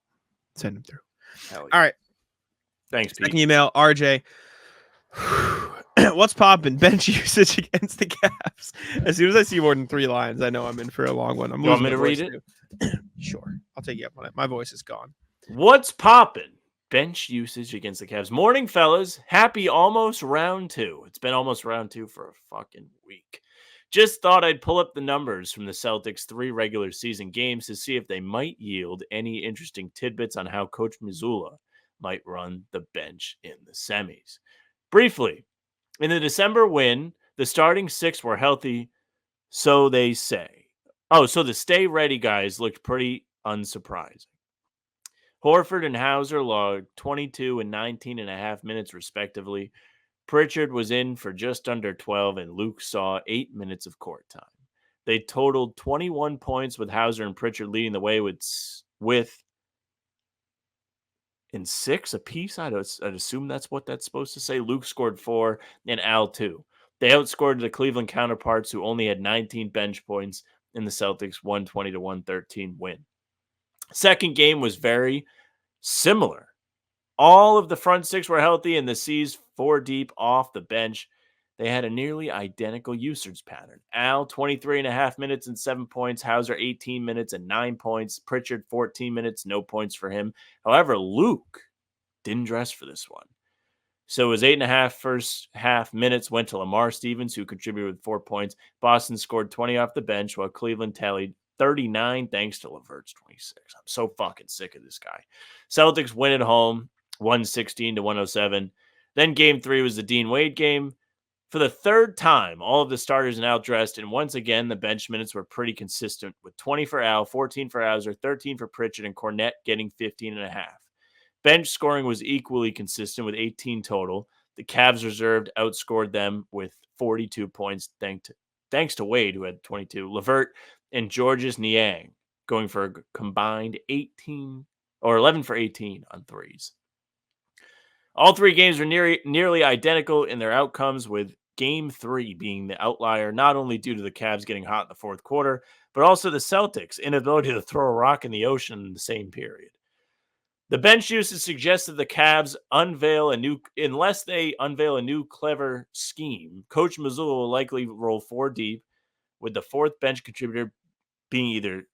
C: send them through.
D: Yeah.
C: All right.
D: Thanks, Pete.
C: Second email, RJ. What's poppin'? Bench usage against the Cavs. As soon as I see more than 3 lines, I know I'm in for a long one.
D: You want me to read it?
C: Sure. I'll take you up on it. My voice is gone.
D: What's poppin'? Bench usage against the Cavs. Morning, fellas. Happy almost round 2. It's been almost round 2 for a fucking week. Just thought I'd pull up the numbers from the Celtics' 3 regular season games to see if they might yield any interesting tidbits on how Coach Mazzulla might run the bench in the semis. Briefly, in the December win, the starting 6 were healthy, so they say. So the stay ready guys looked pretty unsurprising. Horford and Hauser logged 22 and 19 and a half minutes respectively. Pritchard was in for just under 12, and Luke saw 8 minutes of court time. They totaled 21 points with Hauser and Pritchard leading the way with in 6 apiece. I'd assume that's what that's supposed to say. Luke scored 4 and Al 2. They outscored the Cleveland counterparts who only had 19 bench points in the Celtics 120-113 win. Second game was very similar. All of the front 6 were healthy, and the C's 4 deep off the bench. They had a nearly identical usage pattern. Al, 23 and a half minutes and 7 points. Hauser, 18 minutes and 9 points. Pritchard, 14 minutes, no points for him. However, Luke didn't dress for this one. So his 8.5 first half minutes went to Lamar Stevens, who contributed with 4 points. Boston scored 20 off the bench, while Cleveland tallied 39 thanks to LeVert's 26. I'm so fucking sick of this guy. Celtics win at home, 116-107. Then game 3 was the Dean Wade game. For the third time, all of the starters now dressed, and once again, the bench minutes were pretty consistent, with 20 for Al, 14 for Hauser, 13 for Pritchard, and Cornette getting 15 and a half. Bench scoring was equally consistent with 18 total. The Cavs reserved outscored them with 42 points thanks to Wade, who had 22. LeVert and Georges Niang going for a combined 11 for 18 on threes. All 3 games were nearly identical in their outcomes, with game 3 being the outlier, not only due to the Cavs getting hot in the fourth quarter, but also the Celtics' inability to throw a rock in the ocean in the same period. The bench usage suggests that the Cavs unless they unveil a new clever scheme, Coach Mazzulla will likely roll 4 deep, with the 4th bench contributor being either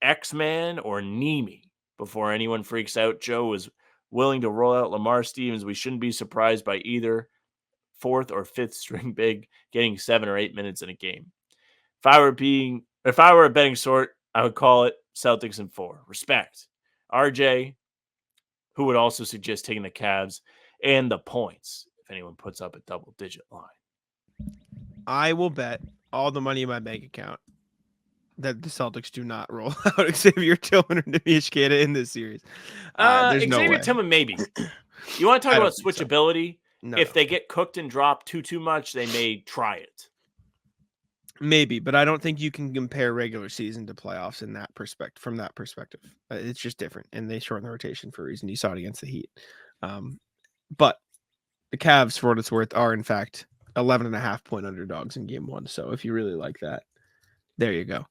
D: X-Man or Nemi. Before anyone freaks out, Joe was willing to roll out Lamar Stevens. We shouldn't be surprised by either 4th or 5th string big getting 7 or 8 minutes in a game. If I were a betting sort, I would call it Celtics in 4. Respect. RJ, who would also suggest taking the Cavs and the points if anyone puts up a double-digit line.
C: I will bet all the money in my bank account that the Celtics do not roll out Xavier Tillman or Nemish Queta in this series. There's no
D: Xavier
C: way.
D: Tillman, maybe. You want to talk about switchability?
C: So. No.
D: If they get cooked and drop too much, they may try it.
C: Maybe, but I don't think you can compare regular season to playoffs in that perspective. From that perspective, it's just different, and they shorten the rotation for a reason. You saw it against the Heat, but the Cavs, for what it's worth, are in fact 11.5 point underdogs in game 1. So if you really like that, there you go.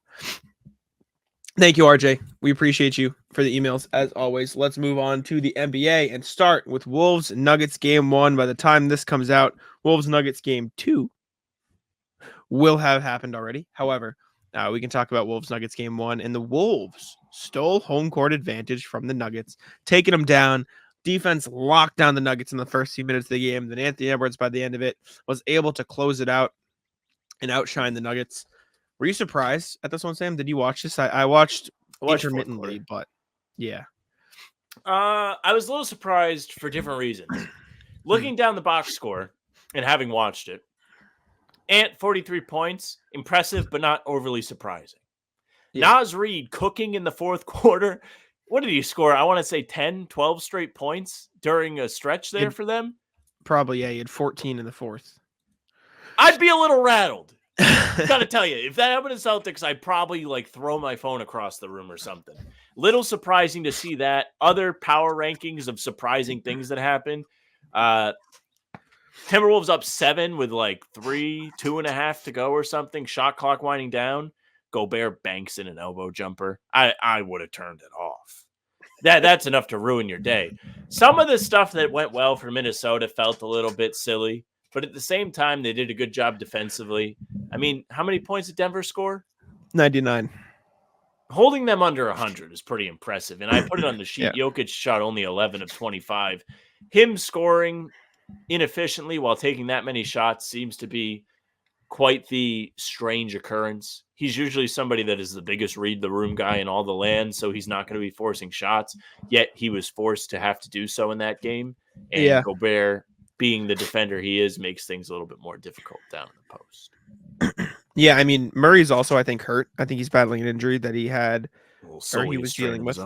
C: Thank you, RJ. We appreciate you for the emails as always. Let's move on to the NBA and start with Wolves Nuggets game 1. By the time this comes out, Wolves Nuggets game 2 will have happened already. However, we can talk about Wolves Nuggets game 1, and the Wolves stole home court advantage from the Nuggets, taking them down. Defense locked down the Nuggets in the first few minutes of the game. Then Anthony Edwards, by the end of it, was able to close it out and outshine the Nuggets. Were you surprised at this one, Sam? Did you watch this? I watched intermittently, but yeah.
D: I was a little surprised for different reasons. Looking down the box score and having watched it, Ant 43 points, impressive but not overly surprising. Yeah. Naz Reid cooking in the fourth quarter. What did he score? I want to say 10, 12 straight points during a stretch there for them.
C: Probably, yeah. He had 14 in the fourth.
D: I'd be a little rattled. Gotta tell you, if that happened to Celtics, I'd probably throw my phone across the room or something. Little surprising to see that. Other power rankings of surprising things that happened. Timberwolves up 7 with 2.5 to go or something. Shot clock winding down. Gobert banks in an elbow jumper. I would have turned it off. That's enough to ruin your day. Some of the stuff that went well for Minnesota felt a little bit silly, but at the same time, they did a good job defensively. I mean, how many points did Denver score?
C: 99.
D: holding them under 100 is pretty impressive. And I put it on the sheet.
C: Yeah.
D: Jokic shot only 11 of 25. Him scoring inefficiently while taking that many shots seems to be quite the strange occurrence. He's usually somebody that is the biggest read the room guy in all the land, so he's not going to be forcing shots. Yet he was forced to have to do so in that game. And
C: Yeah.
D: Gobert, being the defender he is, makes things a little bit more difficult down in the post.
C: Yeah, I mean, Murray's also, I think, hurt. I think he's battling an injury that he had,
D: Or
C: he was dealing with.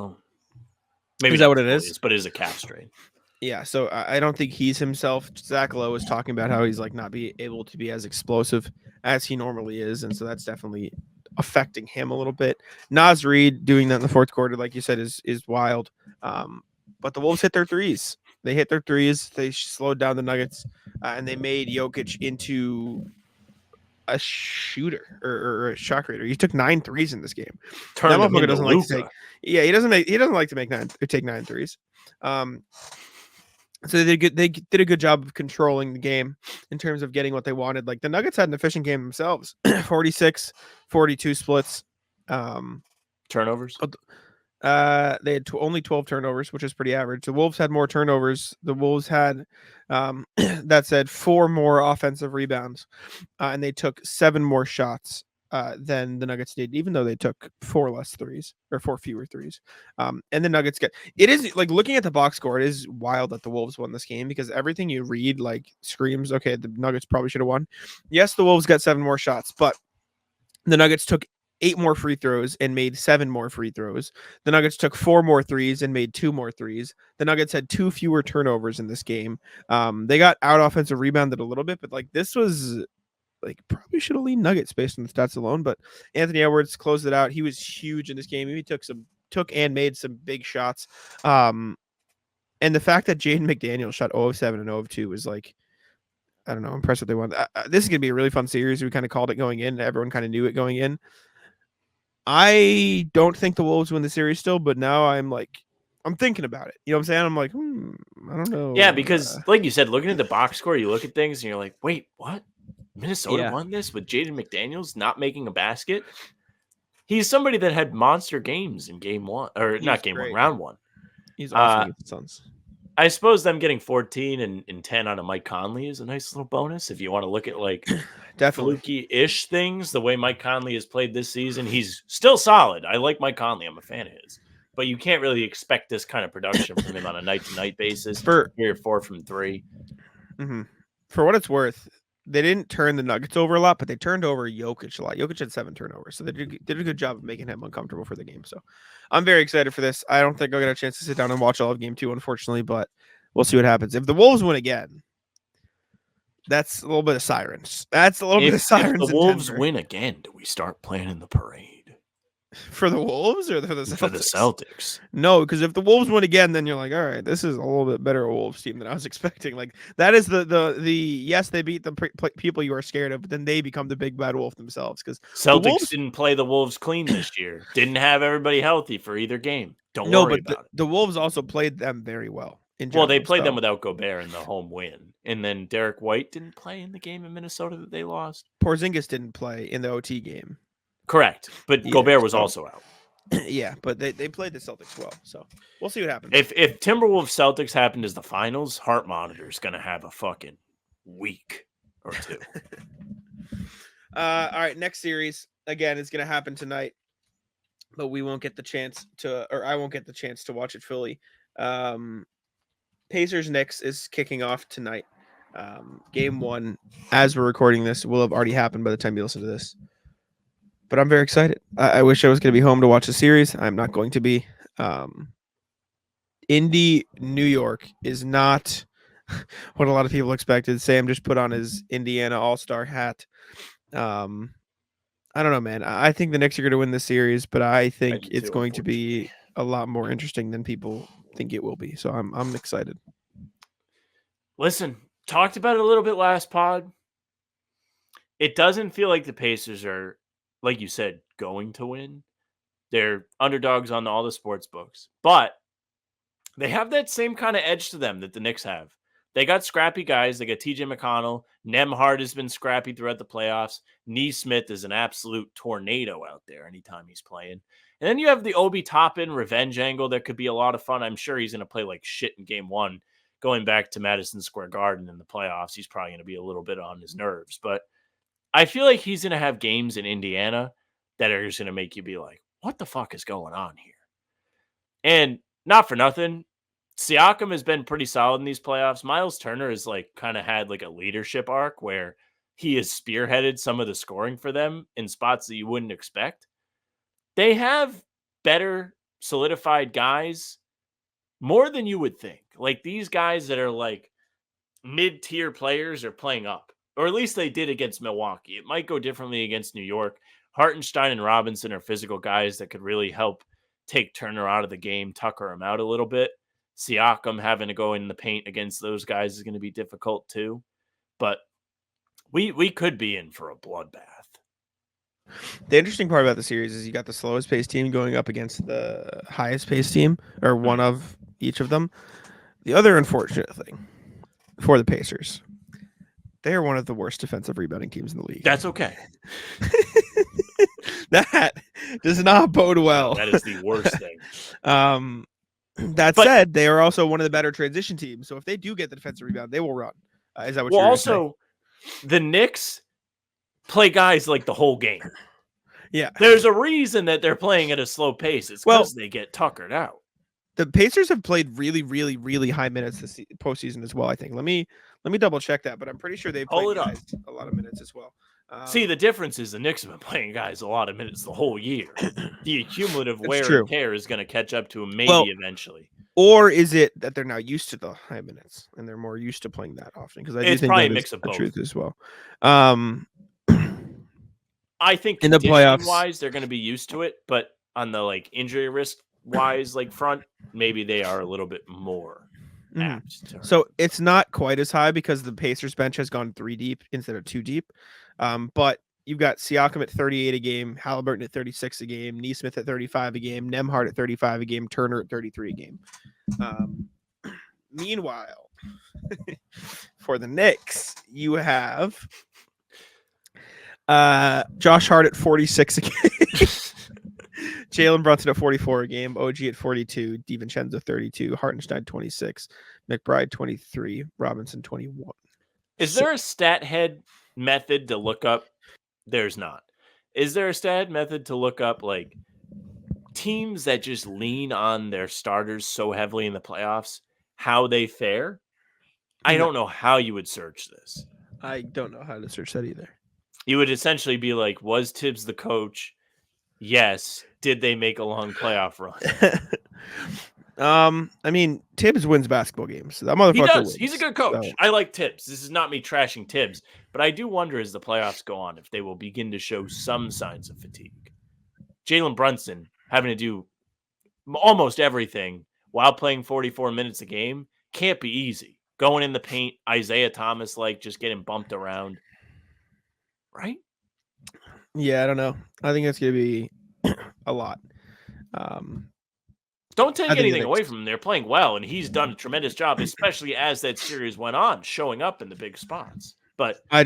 D: Maybe
C: Is that
D: not
C: what it
D: soleus,
C: is?
D: but it is a calf strain.
C: Yeah, so I don't think he's himself. Zach Lowe was talking about how he's like not be able to be as explosive as he normally is, and so that's definitely affecting him a little bit. Naz Reid doing that in the fourth quarter, like you said, is wild. But the Wolves hit their threes. They hit their threes. They slowed down the Nuggets, and they made Jokic into a shooter or a shot creator. He took 9 threes in this game.
D: Turned
C: That
D: him
C: motherfucker
D: into
C: doesn't like to
D: Luka.
C: take. Yeah, he doesn't like to take 9 threes. So they did a good job of controlling the game in terms of getting what they wanted. Like the Nuggets had an efficient game themselves, 46-42 splits.
D: Turnovers.
C: They had only 12 turnovers, which is pretty average. The Wolves had more turnovers. The Wolves had, that said, 4 more offensive rebounds, and they took 7 more shots than the Nuggets did, even though they took 4 less threes or 4 fewer threes. And the Nuggets it is like looking at the box score, it is wild that the Wolves won this game because everything you read like screams, okay, the Nuggets probably should have won. Yes, the Wolves got 7 more shots, but the Nuggets took 8 more free throws and made 7 more free throws. The Nuggets took 4 more threes and made 2 more threes. The Nuggets had 2 fewer turnovers in this game. They got out offensive rebounded a little bit, but like this was like probably should have leaned Nuggets based on the stats alone. But Anthony Edwards closed it out. He was huge in this game. He took and made some big shots. And the fact that Jaden McDaniel shot 0 of 7 and 0 of 2 was like, I don't know, impressed what they won. This is gonna be a really fun series. We kind of called it going in. Everyone kind of knew it going in. I don't think the Wolves win the series still, but now I'm thinking about it. You know what I'm saying? I'm like, I don't know.
D: Yeah, because like you said, looking at the box score, you look at things and you're like, wait, what? Minnesota won this with Jaden McDaniels not making a basket? He's somebody that had monster games in game 1, or not game 1, round 1.
C: He's awesome with the Suns.
D: I suppose them getting 14 and 10 out of Mike Conley is a nice little bonus if you want to look at like
C: Definitely
D: fluky-ish things. The way Mike Conley has played this season, he's still solid. I like Mike Conley. I'm a fan of his. But you can't really expect this kind of production from him on a night-to-night basis. 3 or 4 from 3.
C: Mm-hmm. For what it's worth, they didn't turn the Nuggets over a lot, but they turned over Jokic a lot. Jokic had 7 turnovers, so they did a good job of making him uncomfortable for the game. So I'm very excited for this. I don't think I'll get a chance to sit down and watch all of game 2, unfortunately, but we'll see what happens. If the Wolves win again, that's a little bit of sirens. That's a little bit of sirens.
D: If the Wolves win again, do we start planning the parade?
C: For the Wolves or for the Celtics?
D: For the Celtics.
C: No, because if the Wolves win again, then you're like, all right, this is a little bit better Wolves team than I was expecting. Like that is the yes, they beat the people you are scared of, but then they become the big bad wolf themselves. Because
D: Celtics didn't play the Wolves clean this year. Didn't have everybody healthy for either game. Don't worry about it.
C: The Wolves also played them very well.
D: Well, they played them without Gobert in the home win. And then Derek White didn't play in the game in Minnesota that they lost.
C: Porzingis didn't play in the OT game.
D: Correct. But Gobert was also out.
C: Yeah, but they played the Celtics well. So we'll see what happens.
D: If Timberwolves Celtics happened as the finals, Heart Monitor is going to have a fucking week or 2.
C: All right, next series. Again, it's going to happen tonight. But we won't get the chance to, or I won't get the chance to watch it fully. Pacers-Knicks is kicking off tonight. Game 1, as we're recording this, will have already happened by the time you listen to this. But I'm very excited. I wish I was going to be home to watch the series. I'm not going to be. Indy, New York is not what a lot of people expected. Sam just put on his Indiana All-Star hat. I don't know, man. I think the Knicks are going to win this series, but I think it's going to be a lot more interesting than people think it will be. So I'm excited.
D: Listen, talked about it a little bit last pod. It doesn't feel like the Pacers are, like you said, going to win. They're underdogs on all the sports books, but they have that same kind of edge to them that the Knicks have. They got scrappy guys. They got TJ McConnell. Nembhard has been scrappy throughout the playoffs. Neesmith is an absolute tornado out there anytime he's playing. And then you have the Obi Toppin revenge angle that could be a lot of fun. I'm sure he's going to play like shit in game one. Going back to Madison Square Garden in the playoffs, he's probably going to be a little bit on his nerves. But I feel like he's going to have games in Indiana that are just going to make you be like, what the fuck is going on here? And not for nothing, Siakam has been pretty solid in these playoffs. Miles Turner has like kind of had like a leadership arc where he has spearheaded some of the scoring for them in spots that you wouldn't expect. They have better solidified guys more than you would think. Like these guys that are like mid-tier players are playing up, or at least they did against Milwaukee. It might go differently against New York. Hartenstein and Robinson are physical guys that could really help take Turner out of the game, tucker him out a little bit. Siakam having to go in the paint against those guys is going to be difficult too. But we could be in for a bloodbath.
C: The interesting part about the series is you got the slowest paced team going up against the highest paced team, or one of each of them. The other unfortunate thing for the Pacers, they are one of the worst defensive rebounding teams in the league.
D: That's okay.
C: That does not bode well.
D: That is the worst thing.
C: That said, they are also one of the better transition teams. So if they do get the defensive rebound, they will run. Is that what you're
D: also saying? The Knicks play guys like the whole game.
C: Yeah.
D: There's a reason that they're playing at a slow pace. It's because they get tuckered out.
C: The Pacers have played really, really, really high minutes this postseason as well, I think. Let me double check that, but I'm pretty sure they've played guys a lot of minutes as well.
D: See, the difference is the Knicks have been playing guys a lot of minutes the whole year. The cumulative wear and tear is going to catch up to them maybe eventually.
C: Or is it that they're now used to the high minutes and they're more used to playing that often? Because I do think
D: probably
C: that
D: a mix
C: is
D: of
C: the
D: both.
C: truth as well.
D: I think
C: in the playoffs
D: wise they're going to be used to it, but on the like injury risk wise like front, maybe they are a little bit more apt.
C: So it's not quite as high because the Pacers bench has gone 3 deep instead of 2 deep. But you've got Siakam at 38 a game, Halliburton at 36 a game, Neesmith at 35 a game, Nembhard at 35 a game, Turner at 33 a game. Meanwhile, for the Knicks, you have Josh Hart at 46 a game, Jalen Brunson at 44 a game, OG at 42, DiVincenzo 32, Hartenstein 26, McBride 23, Robinson 21.
D: Is there a stat head method to look up? There's not. Is there a stat method to look up like teams that just lean on their starters so heavily in the playoffs, how they fare? I don't know how you would search this.
C: I don't know how to search that either.
D: You would essentially be like, was Tibbs the coach? Yes. Did they make a long playoff run?
C: I mean, Tibbs wins basketball games. That motherfucker
D: He does.
C: wins.
D: He's a good coach.
C: So.
D: I like Tibbs. This is not me trashing Tibbs, but I do wonder as the playoffs go on if they will begin to show some signs of fatigue. Jalen Brunson having to do almost everything while playing 44 minutes a game can't be easy. Going in the paint, Isaiah Thomas, like just getting bumped around. Right?
C: Yeah, I don't know. I think that's going to be a lot.
D: Don't take anything away from him. They're playing well, and he's done a tremendous job, especially as that series went on, showing up in the big spots. But
C: I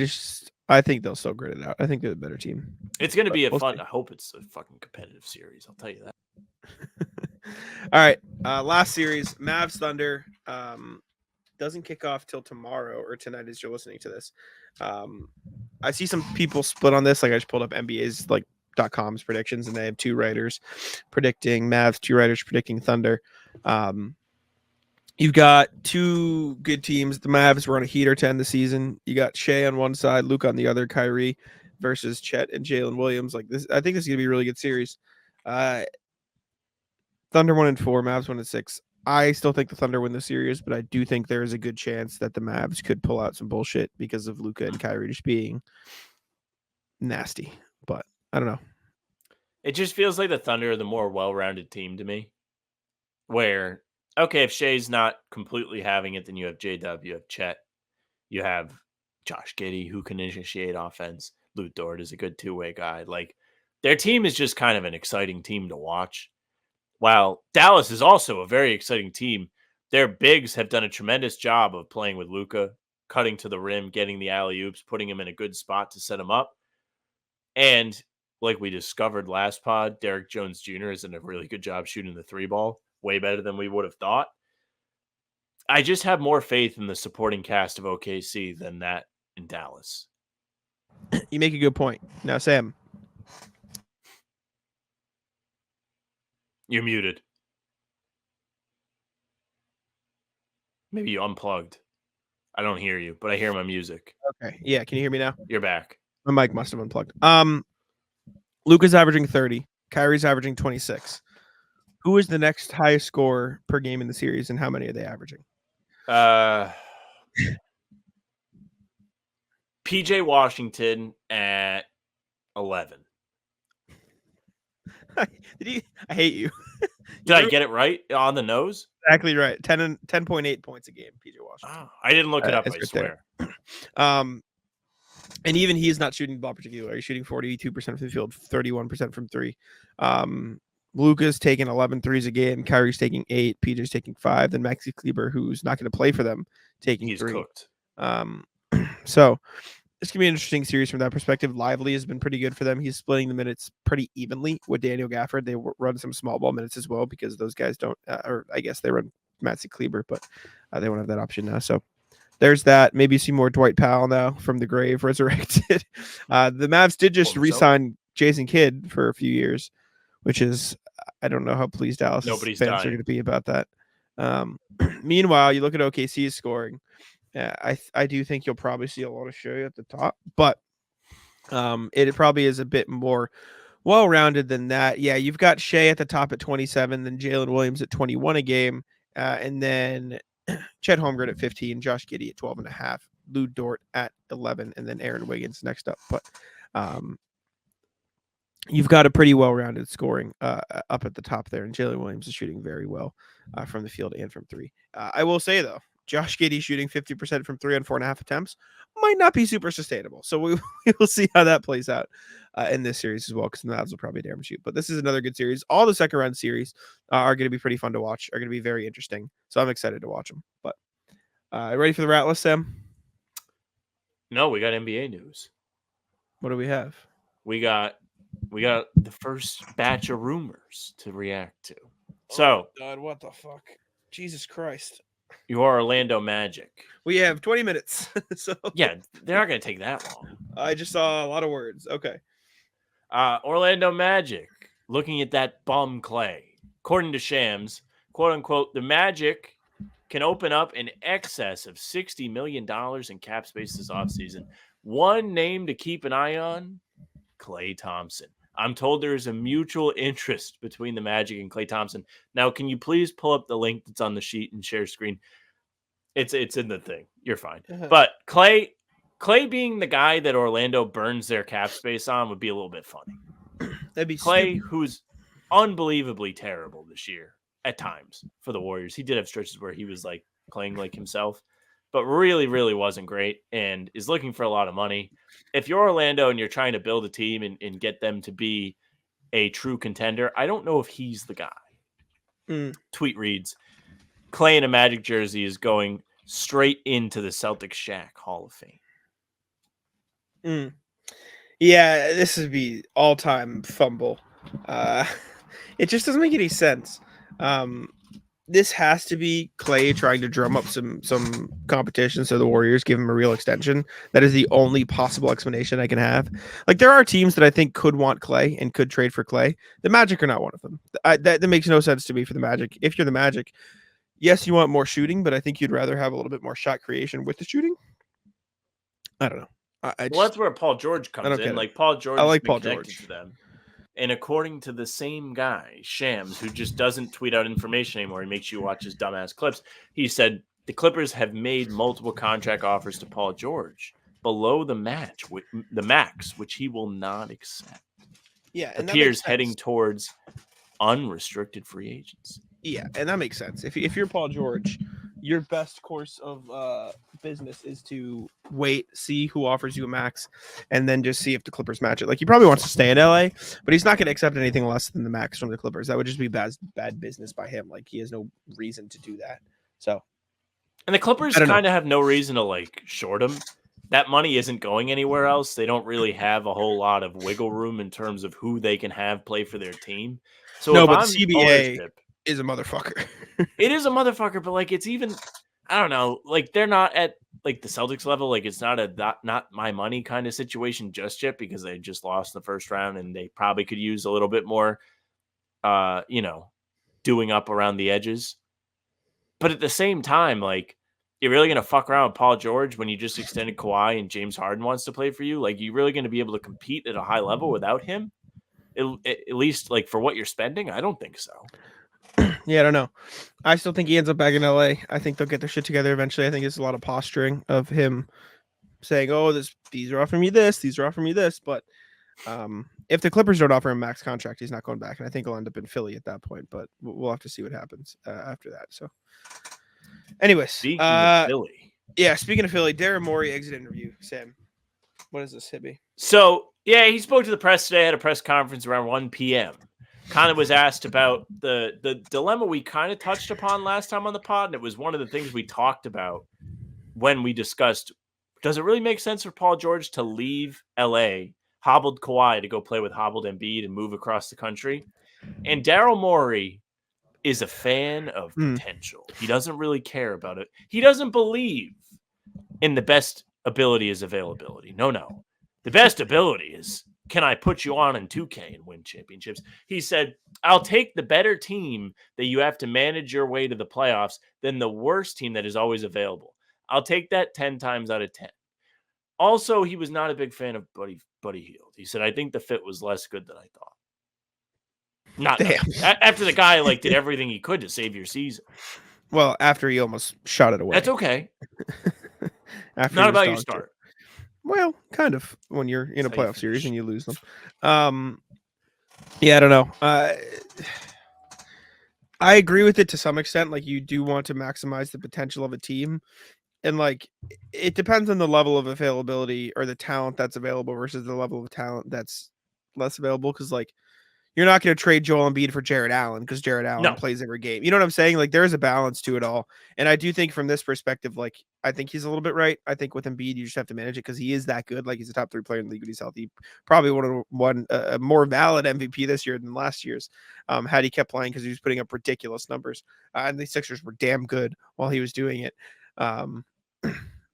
C: think they'll still grit it out. I think they're the better team.
D: It's going to be a fun. I hope it's a fucking competitive series. I'll tell you that.
C: All right. Last series, Mavs-Thunder. Doesn't kick off till tomorrow or tonight as you're listening to this. I see some people split on this. Like I just pulled up NBA's like .com's predictions, and they have 2 writers predicting Mavs, 2 writers predicting Thunder. You've got 2 good teams. The Mavs were on a heater to end the season. You got Shea on one side, Luke on the other, Kyrie versus Chet and Jalen Williams. Like this, I think this is gonna be a really good series. Thunder 1-4, Mavs 1-6. I still think the Thunder win the series, but I do think there is a good chance that the Mavs could pull out some bullshit because of Luka and Kyrie just being nasty. But I don't know.
D: It just feels like the Thunder are the more well-rounded team to me. Where, okay, if Shea's not completely having it, then you have J-Dub, you have Chet, you have Josh Giddey, who can initiate offense. Lou Dort is a good 2-way guy. Like, their team is just kind of an exciting team to watch. While Dallas is also a very exciting team, their bigs have done a tremendous job of playing with Luka, cutting to the rim, getting the alley-oops, putting him in a good spot to set him up. And like we discovered last pod, Derek Jones Jr. is in a really good job shooting the 3-ball, way better than we would have thought. I just have more faith in the supporting cast of OKC than that in Dallas.
C: You make a good point. Now, Sam.
D: You're muted. Maybe you unplugged. I don't hear you, but I hear my music.
C: Okay. Yeah. Can you hear me now?
D: You're back.
C: My mic must have unplugged. Luka's averaging 30. Kyrie's averaging 26. Who is the next highest scorer per game in the series, and how many are they averaging?
D: PJ Washington at 11.
C: I hate you.
D: Did I get it right on the nose?
C: Exactly right. 10.8 points a game, PJ Washington.
D: Oh, I didn't look it up, I
C: right
D: swear.
C: And even he's not shooting the ball particularly. He's shooting 42% from the field, 31% from three. Luka's taking 11 threes a game. Kyrie's taking 8. PJ's taking 5. Then Maxi Kleber, who's not going to play for them, taking
D: He's
C: 3.
D: cooked.
C: So it's going to be an interesting series from that perspective. Lively has been pretty good for them. He's splitting the minutes pretty evenly with Daniel Gafford. They run some small ball minutes as well because those guys don't, or I guess they run Maxi Kleber, but they won't have that option now. So there's that. Maybe you see more Dwight Powell now from the grave resurrected. The Mavs did just re-sign Jason Kidd for a few years, which is, I don't know how pleased Dallas fans are going to be about that. Meanwhile, you look at OKC's scoring. I do think you'll probably see a lot of Shea at the top, but it probably is a bit more well-rounded than that. Yeah, you've got Shea at the top at 27, then Jalen Williams at 21 a game, and then Chet Holmgren at 15, Josh Giddey at 12.5, Lou Dort at 11, and then Aaron Wiggins next up. But you've got a pretty well-rounded scoring up at the top there, and Jalen Williams is shooting very well from the field and from three. I will say, though, Josh Giddey shooting 50% from 3 on 4.5 attempts might not be super sustainable. So we will see how that plays out in this series as well, because the Mavs will probably damn shoot. But this is another good series. All the second round series are going to be pretty fun to watch, are going to be very interesting. So I'm excited to watch them. But ready for the rat list, Sam?
D: No, we got NBA news.
C: What do we have?
D: We got the first batch of rumors to react to. So,
C: God, what the fuck? Jesus Christ.
D: Your Orlando Magic.
C: We have 20 minutes. So
D: yeah, they're not going to take that long.
C: I just saw a lot of words. Okay.
D: Orlando Magic, looking at that bum Klay. According to Shams, quote unquote, the Magic can open up in excess of $60 million in cap space this offseason. One name to keep an eye on, Klay Thompson. I'm told there is a mutual interest between the Magic and Klay Thompson. Now, can you please pull up the link that's on the sheet and share screen? It's in the thing. You're fine. But Klay being the guy that Orlando burns their cap space on would be a little bit funny.
C: That'd be
D: Klay,
C: stupid.
D: who's unbelievably terrible this year at times for the Warriors. He did have stretches where he was like playing like himself, but really, really wasn't great and is looking for a lot of money. If you're Orlando and you're trying to build a team and get them to be a true contender, I don't know if he's the guy. Tweet reads, Klay in a Magic jersey is going straight into the Celtics Shack Hall of Fame.
C: Yeah, this would be all-time fumble. It just doesn't make any sense. This has to be Klay trying to drum up some competition so the Warriors give him a real extension. That is the only possible explanation I can have. Like, there are teams that I think could want Klay and could trade for Klay. The Magic are not one of them. That makes no sense to me for the Magic. If you're the Magic, yes, you want more shooting, but I think you'd rather have a little bit more shot creation with the shooting. I don't know.
D: Well, that's where Paul George comes in. Like, Paul George,
C: I like
D: been
C: Paul
D: connected
C: George
D: to them. And according to the same guy, Shams, who just doesn't tweet out information anymore, he makes you watch his dumbass clips. He said the Clippers have made multiple contract offers to Paul George below the max, which he will not accept.
C: Yeah, and
D: appears heading towards unrestricted free agency.
C: Yeah, and that makes sense. If you're Paul George, your best course of business is to wait, see who offers you a max, and then just see if the Clippers match it. Like, he probably wants to stay in LA, but he's not going to accept anything less than the max from the Clippers. That would just be bad business by him. Like, he has no reason to do that. So,
D: And the Clippers
C: I don't know.
D: kind of have no reason to like short him. That money isn't going anywhere else. They don't really have a whole lot of wiggle room in terms of who they can have play for their team. So
C: no,
D: if
C: but
D: I'm
C: the CBA
D: ownership,
C: is a motherfucker.
D: it is a motherfucker, but like it's even, I don't know, like they're not at like the Celtics level. Like it's not a not my money kind of situation just yet because they just lost the first round and they probably could use a little bit more, doing up around the edges. But at the same time, like, you're really going to fuck around with Paul George when you just extended Kawhi and James Harden wants to play for you? Like, you really going to be able to compete at a high level without him? At least, like, for what you're spending? I don't think so.
C: Yeah, I don't know. I still think he ends up back in LA. I think they'll get their shit together eventually. I think it's a lot of posturing of him saying, "Oh, these are offering me this, these are offering me this." But if the Clippers don't offer him max contract, he's not going back, and I think he'll end up in Philly at that point. But we'll have to see what happens after that. So, anyways,
D: Speaking of Philly.
C: Yeah, speaking of Philly, Daryl Morey exit interview. Sam, what does this hit me?
D: So, yeah, he spoke to the press today at a press conference around 1 p.m. Kind of was asked about the dilemma we kind of touched upon last time on the pod, and it was one of the things we talked about when we discussed, does it really make sense for Paul George to leave LA, hobbled Kawhi to go play with hobbled Embiid and move across the country? And Daryl Morey is a fan of potential. He doesn't really care about it. He doesn't believe in the best ability is availability. No. The best ability is, can I put you on in 2K and win championships? He said, I'll take the better team that you have to manage your way to the playoffs than the worst team that is always available. I'll take that 10 times out of 10. Also, he was not a big fan of Buddy Hield. He said, I think the fit was less good than I thought. Not after the guy like did everything he could to save your season.
C: Well, after he almost shot it away.
D: That's okay.
C: Not
D: about your start.
C: Well, kind of when you're in a playoff series and you lose them. Yeah, I don't know. I agree with it to some extent. Like, you do want to maximize the potential of a team. And, like, it depends on the level of availability or the talent that's available versus the level of talent that's less available. Because, like, you're not going to trade Joel Embiid for Jared Allen because Jared Allen plays every game. You know what I'm saying? Like, there's a balance to it all. And I do think from this perspective, like, I think he's a little bit right. I think with Embiid, you just have to manage it because he is that good. Like, he's a top 3 player in the league when he's healthy. Probably won a more valid MVP this year than last year's had he kept playing because he was putting up ridiculous numbers. And the Sixers were damn good while he was doing it.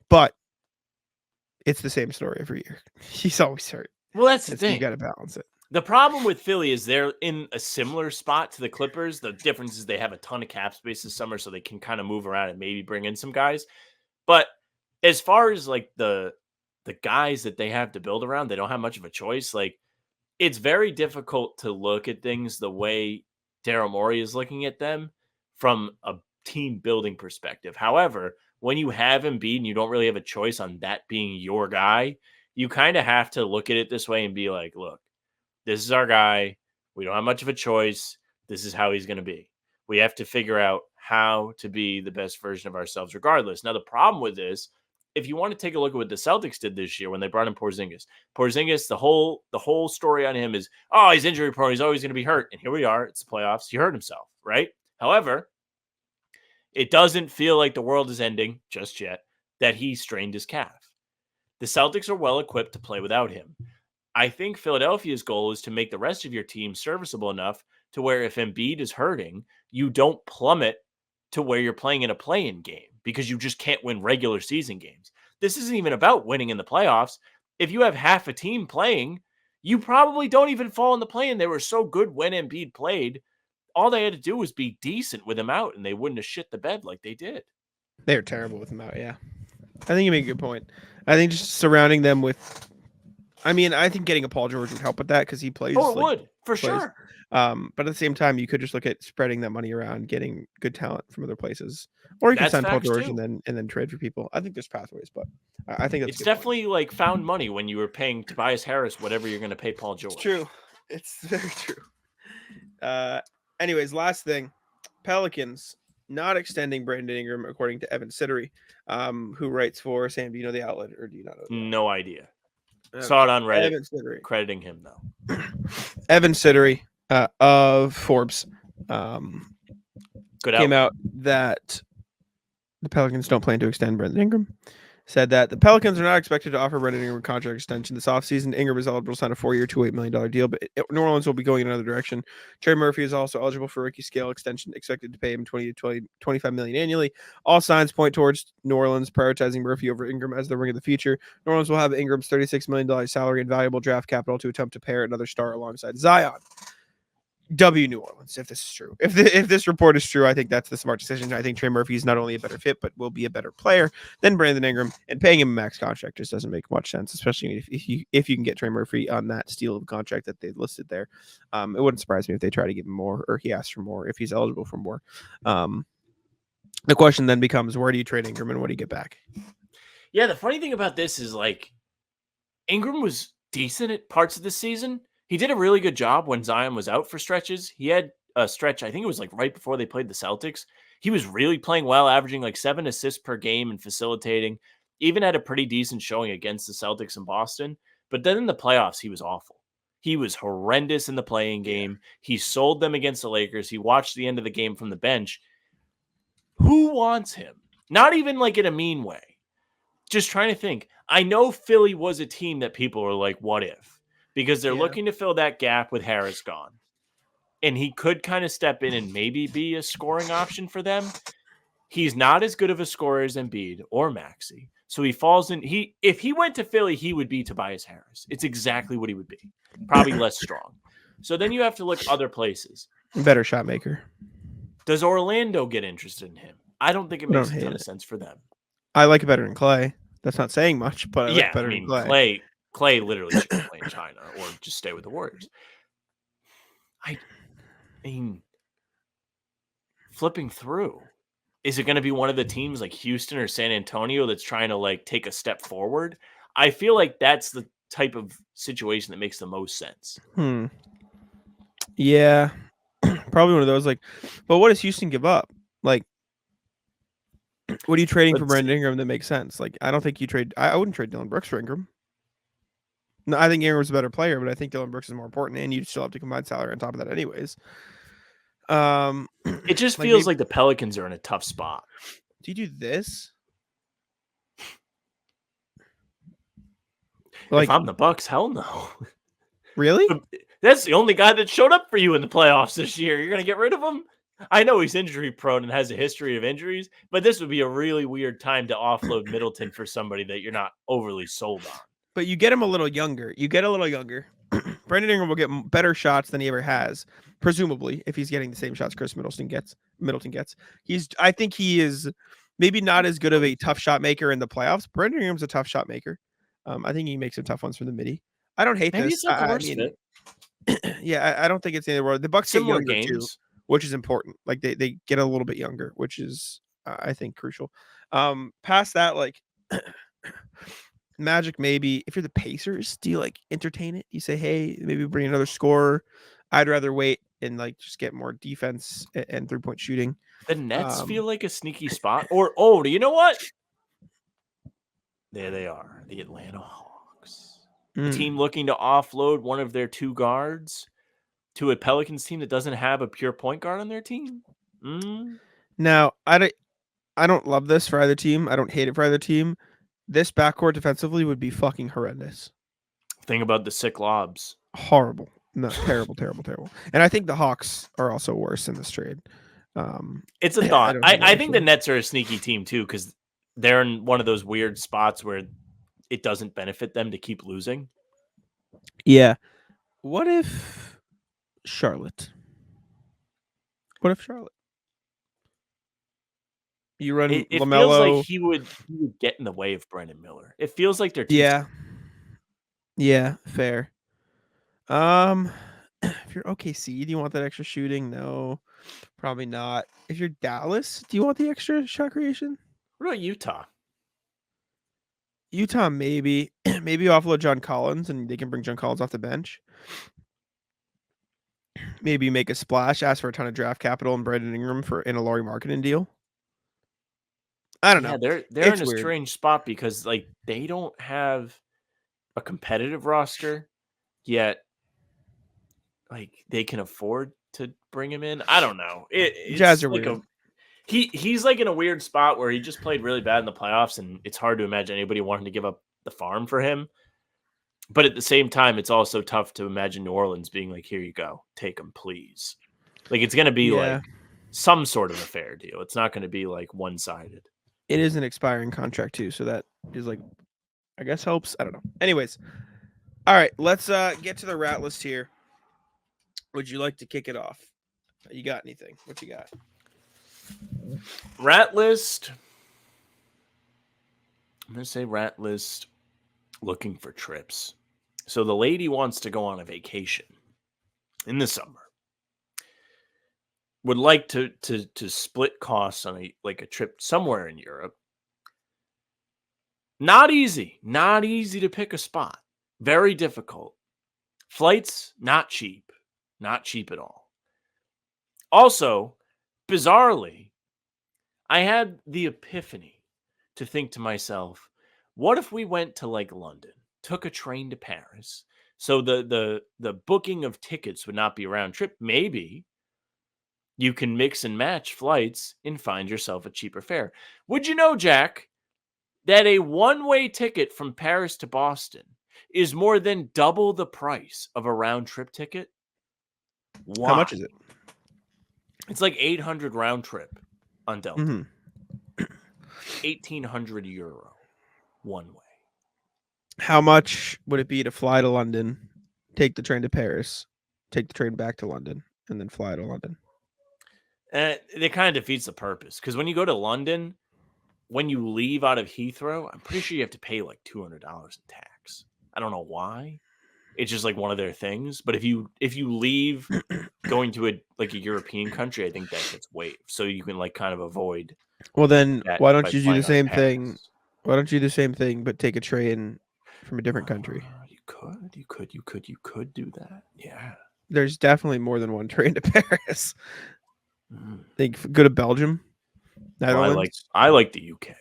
C: But it's the same story every year. He's always hurt.
D: Well, that's the thing.
C: You got to balance it.
D: The problem with Philly is they're in a similar spot to the Clippers. The difference is they have a ton of cap space this summer, so they can kind of move around and maybe bring in some guys. But as far as like the guys that they have to build around, they don't have much of a choice. Like, it's very difficult to look at things the way Daryl Morey is looking at them from a team building perspective. However, when you have Embiid and you don't really have a choice on that being your guy, you kind of have to look at it this way and be like, look, this is our guy. We don't have much of a choice. This is how he's going to be. We have to figure out how to be the best version of ourselves regardless. Now, the problem with this, if you want to take a look at what the Celtics did this year when they brought in Porzingis, the whole story on him is, oh, he's injury prone. He's always going to be hurt. And here we are. It's the playoffs. He hurt himself, right? However, it doesn't feel like the world is ending just yet that he strained his calf. The Celtics are well equipped to play without him. I think Philadelphia's goal is to make the rest of your team serviceable enough to where if Embiid is hurting, you don't plummet to where you're playing in a play-in game because you just can't win regular season games. This isn't even about winning in the playoffs. If you have half a team playing, you probably don't even fall in the play-in. They were so good when Embiid played. All they had to do was be decent with him out, and they wouldn't have shit the bed like they did.
C: They were terrible with him out, yeah. I think you make a good point. I think just surrounding them with... I mean, I think getting a Paul George would help with that because he plays.
D: Oh, it would, for sure.
C: But at the same time, you could just look at spreading that money around, getting good talent from other places, or you can sign Paul George and then trade for people. I think there's pathways, but I think that's
D: it's definitely like found money when you were paying Tobias Harris whatever you're going to pay Paul George.
C: It's true. It's very true. Anyways, last thing, Pelicans not extending Brandon Ingram according to Evan Siddery, who writes for Sam. Do you know the outlet or do you not know?
D: No idea. Saw it on Reddit, crediting him, though.
C: Evan Siddery of Forbes
D: came
C: out that the Pelicans don't plan to extend Brandon Ingram. Said that the Pelicans are not expected to offer Brandon Ingram a contract extension this offseason. Ingram is eligible to sign a 4-year, $28 million deal, but New Orleans will be going in another direction. Trey Murphy is also eligible for a rookie scale extension, expected to pay him $25 million annually. All signs point towards New Orleans prioritizing Murphy over Ingram as the ring of the future. New Orleans will have Ingram's $36 million salary and valuable draft capital to attempt to pair another star alongside Zion. W New Orleans, if this is true. If this report is true, I think that's the smart decision. I think Trey Murphy is not only a better fit, but will be a better player than Brandon Ingram. And paying him a max contract just doesn't make much sense, especially if you can get Trey Murphy on that steal of contract that they listed there. It wouldn't surprise me if they try to give him more or he asks for more if he's eligible for more. The question then becomes, where do you trade Ingram and what do you get back?
D: Yeah, the funny thing about this is like Ingram was decent at parts of the season. He did a really good job when Zion was out for stretches. He had a stretch, I think it was like right before they played the Celtics. He was really playing well, averaging like 7 assists per game and facilitating. Even had a pretty decent showing against the Celtics in Boston. But then in the playoffs, he was awful. He was horrendous in the playing game. He sold them against the Lakers. He watched the end of the game from the bench. Who wants him? Not even like in a mean way. Just trying to think. I know Philly was a team that people were like, what if? Because they're looking to fill that gap with Harris gone. And he could kind of step in and maybe be a scoring option for them. He's not as good of a scorer as Embiid or Maxey. So he falls in. If he went to Philly, he would be Tobias Harris. It's exactly what he would be. Probably less strong. So then you have to look other places.
C: Better shot maker.
D: Does Orlando get interested in him? I don't think it makes a ton of sense for them.
C: I like it better than Klay. That's not saying much, but I like it better than Klay.
D: Klay literally should play in China or just stay with the Warriors. I mean, flipping through, is it going to be one of the teams like Houston or San Antonio that's trying to like take a step forward? I feel like that's the type of situation that makes the most sense.
C: Yeah, probably one of those. Like, but what does Houston give up? Like, what are you trading for Brandon Ingram that makes sense? Like, I don't think you trade. I wouldn't trade Dillon Brooks for Ingram. No, I think Ingram's a better player, but I think Dillon Brooks is more important, and you still have to combine salary on top of that, anyways.
D: It just feels like the Pelicans are in a tough spot.
C: Do you do this?
D: Like, if I'm the Bucks, hell no.
C: Really?
D: That's the only guy that showed up for you in the playoffs this year. You're gonna get rid of him? I know he's injury prone and has a history of injuries, but this would be a really weird time to offload Middleton for somebody that you're not overly sold on. But
C: you get him a little younger. Brandon Ingram will get better shots than he ever has, presumably, if he's getting the same shots Chris Middleton gets. I think he is maybe not as good of a tough shot maker in the playoffs. Brandon Ingram's a tough shot maker. I think he makes some tough ones from the midi. I don't hate
D: maybe
C: this.
D: It's not the worst fit.
C: Yeah, I don't think it's the end of the world. The Bucks
D: Similar
C: get younger
D: games,
C: too, which is important. Like they get a little bit younger, which is I think crucial. Past that, like Magic, maybe if you're the Pacers, do you like entertain it? You say, hey, maybe bring another scorer. I'd rather wait and like just get more defense and 3-point shooting.
D: The Nets feel like a sneaky spot. Or do you know what? There they are, the Atlanta Hawks. A team looking to offload one of their 2 guards to a Pelicans team that doesn't have a pure point guard on their team.
C: Now, I don't love this for either team. I don't hate it for either team. This backcourt defensively would be fucking horrendous.
D: Think about the sick lobs.
C: Horrible. No, terrible. And I think the Hawks are also worse in this trade.
D: It's a thought. I think the Nets are a sneaky team too, because they're in one of those weird spots where it doesn't benefit them to keep losing.
C: Yeah. What if Charlotte? You run
D: it
C: LaMelo.
D: Feels like he would get in the way of Brandon Miller. It feels like they're
C: Yeah, fair. If you're OKC, do you want that extra shooting? No, probably not. If you're Dallas, do you want the extra shot creation?
D: What about Utah?
C: Utah, maybe offload John Collins and they can bring John Collins off the bench. Maybe make a splash, ask for a ton of draft capital and Brandon Ingram in a Lauri Markkanen deal. I don't know.
D: They're in a strange spot because like they don't have a competitive roster yet. Like they can afford to bring him in. I don't know. It's
C: Jazz are
D: like
C: weird.
D: He's like in a weird spot where he just played really bad in the playoffs, and it's hard to imagine anybody wanting to give up the farm for him. But at the same time, it's also tough to imagine New Orleans being like, "Here you go, take him, please." Like it's going to be like some sort of a fair deal. It's not going to be like one-sided.
C: It is an expiring contract too, so that is like, I guess helps. I don't know. Anyways, all right, let's get to the rat list here. Would you like to kick it off? You got anything? What you got?
D: Rat list. I'm going to say rat list looking for trips. So the lady wants to go on a vacation in the summer. Would like to split costs on a trip somewhere in Europe. Not easy. Not easy to pick a spot. Very difficult. Flights, not cheap. Not cheap at all. Also, bizarrely, I had the epiphany to think to myself, what if we went to like London, took a train to Paris, so the booking of tickets would not be a round trip? Maybe you can mix and match flights and find yourself a cheaper fare. Would you know, Jack, that a one-way ticket from Paris to Boston is more than double the price of a round trip ticket? Why?
C: How much is it?
D: It's like 800 round trip on Delta.
C: Mm-hmm.
D: 1,800 euro one way.
C: How much would it be to fly to London, take the train to Paris, take the train back to London, and then fly to London?
D: It kind of defeats the purpose, because when you go to London, when you leave out of Heathrow, I'm pretty sure you have to pay like $200 in tax. I don't know why. It's just like one of their things. But if you leave going to a European country, I think that gets waived, so you can like kind of avoid.
C: Well, then why don't you do the same
D: Paris.
C: thing? Why don't you do the same thing, but take a train from a different country?
D: You could do that. Yeah.
C: There's definitely more than one train to Paris. Think go to Belgium.
D: Well, I like the UK.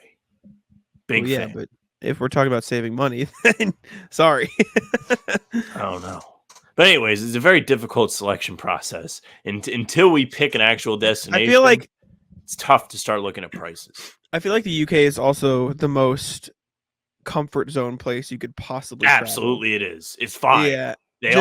D: Big
C: yeah,
D: fan.
C: But if we're talking about saving money, then sorry.
D: I don't know. But anyways, it's a very difficult selection process. And until we pick an actual destination,
C: I feel like
D: it's tough to start looking at prices.
C: I feel like the UK is also the most comfort zone place you could possibly
D: Absolutely
C: travel.
D: It is. It's fine.
C: Yeah.
D: They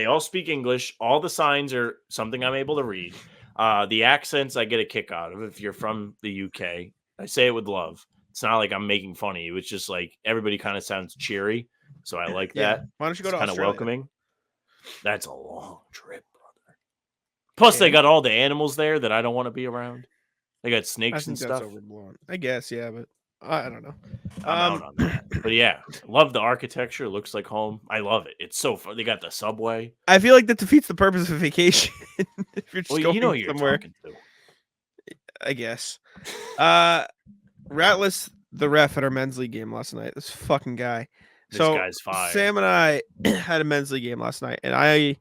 D: all speak English. All the signs are something I'm able to read. The accents I get a kick out of. If you're from the UK, I say it with love. It's not like I'm making fun of you. It's just like everybody kind of sounds cheery. So I like that.
C: Why don't you go to
D: kind
C: Australia?
D: Of welcoming. That's a long trip, brother. Plus, they got all the animals there that I don't want to be around. They got snakes and stuff.
C: That's overblown. I guess, yeah, but I don't know.
D: I'm out on that. But yeah, love the architecture. It looks like home. I love it. It's so fun. They got the subway.
C: I feel like that defeats the purpose of vacation. If you're just going
D: you know who you're
C: somewhere.
D: talking to.
C: I guess. Ratless, the ref at our men's league game last night. This fucking guy.
D: This guy's fire.
C: Sam and I had a men's league game last night, and I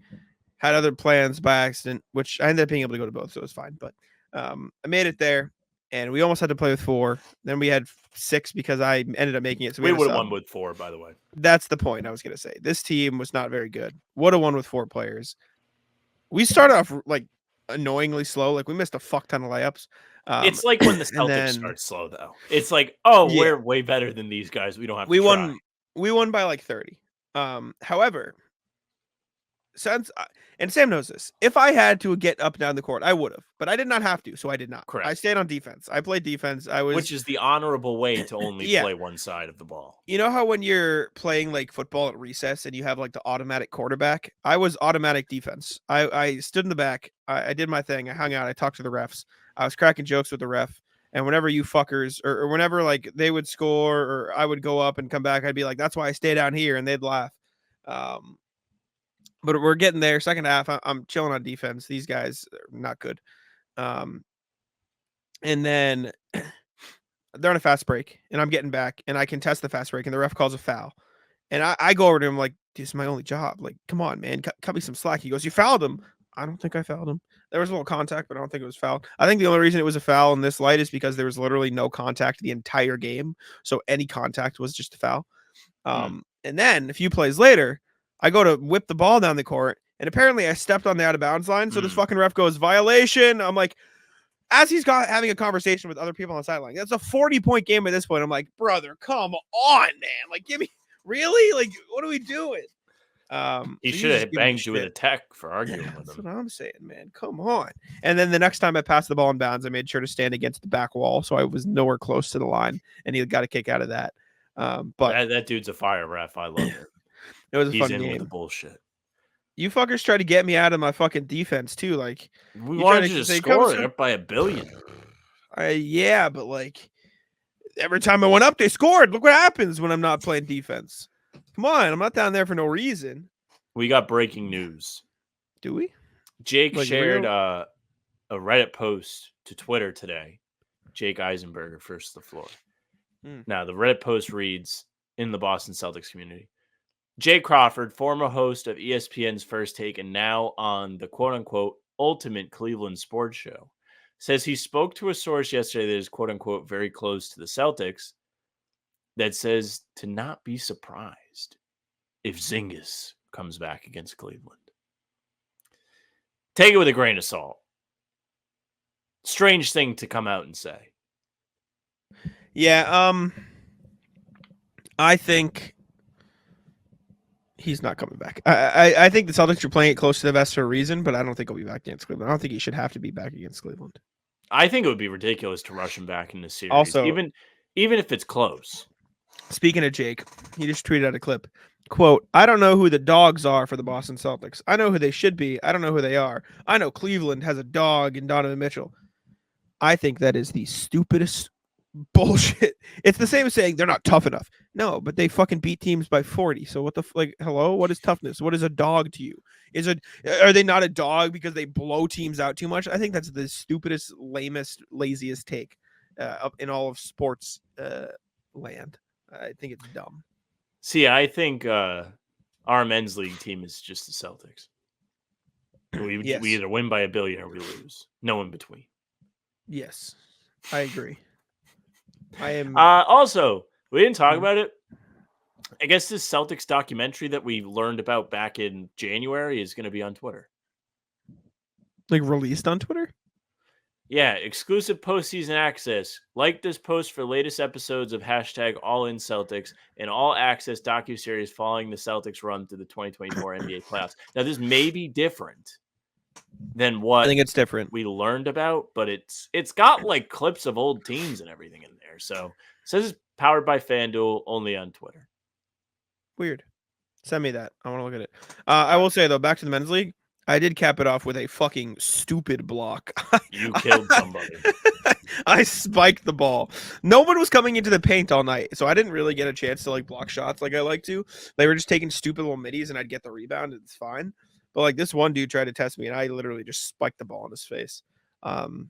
C: had other plans by accident, which I ended up being able to go to both, so it was fine. But I made it there, and we almost had to play with 4. Then we had 6 because I ended up making it. So
D: we would have won with 4, by the way.
C: That's the point I was going to say. This team was not very good. Would have won with 4 players. We started off like annoyingly slow. Like we missed a fuck ton of layups.
D: It's like when the Celtics start slow, though. It's like, we're way better than these guys. We don't have to try.
C: We won by like 30. However, and Sam knows this. If I had to get up and down the court, I would have, but I did not have to, so I did not.
D: Correct.
C: I stayed on defense. I played defense.
D: Which is the honorable way to only play one side of the ball.
C: You know how when you're playing like football at recess and you have like the automatic quarterback? I was automatic defense. I stood in the back. I did my thing. I hung out. I talked to the refs. I was cracking jokes with the ref. And whenever you fuckers or whenever like they would score or I would go up and come back, I'd be like, that's why I stay down here, and they'd laugh. But we're getting there. Second half, I'm chilling on defense. These guys are not good. And then they're on a fast break, and I'm getting back, and I contest the fast break, and the ref calls a foul. And I go over to him like, this is my only job. Like, come on, man. Cut me some slack. He goes, you fouled him. I don't think I fouled him. There was a little contact, but I don't think it was foul. I think the only reason it was a foul in this light is because there was literally no contact the entire game. So any contact was just a foul. And then a few plays later, I go to whip the ball down the court, and apparently I stepped on the out of bounds line. So this fucking ref goes, violation. I'm like, as he's having a conversation with other people on the sideline. That's a 40-point game at this point. I'm like, brother, come on, man. Like, give me really? Like, what are we doing?
D: He
C: so
D: should
C: he's
D: have
C: just giving me
D: banged you with a
C: shit.
D: tech for arguing with
C: That's
D: him.
C: what I'm saying, man. Come on. And then the next time I passed the ball in bounds, I made sure to stand against the back wall, so I was nowhere close to the line, and he got a kick out of that. But
D: That dude's a fire ref. I love it.
C: it was a
D: He's
C: fun
D: in with the
C: game.
D: bullshit.
C: You fuckers try to get me out of my fucking defense too. Like,
D: We
C: you
D: wanted
C: tried
D: you to
C: say,
D: score
C: "Come
D: it up by 1 billion.
C: yeah, but like every time I went up, they scored. Look what happens when I'm not playing defense. Come on, I'm not down there for no reason.
D: We got breaking news.
C: Do we?
D: Jake
C: Like
D: shared
C: real?
D: a Reddit post to Twitter today. Jake Eisenberger, first to the floor. Now, the Reddit post reads, in the Boston Celtics community, Jay Crawford, former host of ESPN's First Take and now on the quote-unquote ultimate Cleveland sports show, says he spoke to a source yesterday that is quote-unquote very close to the Celtics that says to not be surprised if Zingis comes back against Cleveland. Take it with a grain of salt. Strange thing to come out and say.
C: Yeah, I think he's not coming back. I think the Celtics are playing it close to the vest for a reason, but I don't think he'll be back against Cleveland. I don't think he should have to be back against Cleveland.
D: I think it would be ridiculous to rush him back in this series.
C: Also,
D: even if it's close.
C: Speaking of Jake, he just tweeted out a clip. Quote, I don't know who the dogs are for the Boston Celtics. I know who they should be. I don't know who they are. I know Cleveland has a dog in Donovan Mitchell. I think that is the stupidest bullshit. It's the same as saying they're not tough enough. No, but they fucking beat teams by 40. So what the hello? What is toughness? What is a dog to you? Are they not a dog because they blow teams out too much? I think that's the stupidest, lamest, laziest take up in all of sports land. I think it's dumb.
D: See, I think our men's league team is just the Celtics. We either win by 1 billion or we lose. No in between.
C: Yes, I agree. I am.
D: Also, we didn't talk about it. I guess this Celtics documentary that we learned about back in January is going to be on Twitter.
C: Like released on Twitter?
D: Yeah, exclusive postseason access. Like this post for latest episodes of #AllInCeltics and all access docuseries following the Celtics run through the 2024 NBA playoffs. Now, this may be different than what
C: I think it's different.
D: we learned about, but it's got like clips of old teams and everything in there. So it says it's powered by FanDuel, only on Twitter.
C: Weird. Send me that. I want to look at it. I will say though, back to the men's league, I did cap it off with a fucking stupid block.
D: You killed somebody.
C: I spiked the ball. No one was coming into the paint all night, so I didn't really get a chance to like block shots like I like to. They were just taking stupid little middies, and I'd get the rebound, and it's fine. But like this one dude tried to test me, and I literally just spiked the ball in his face. And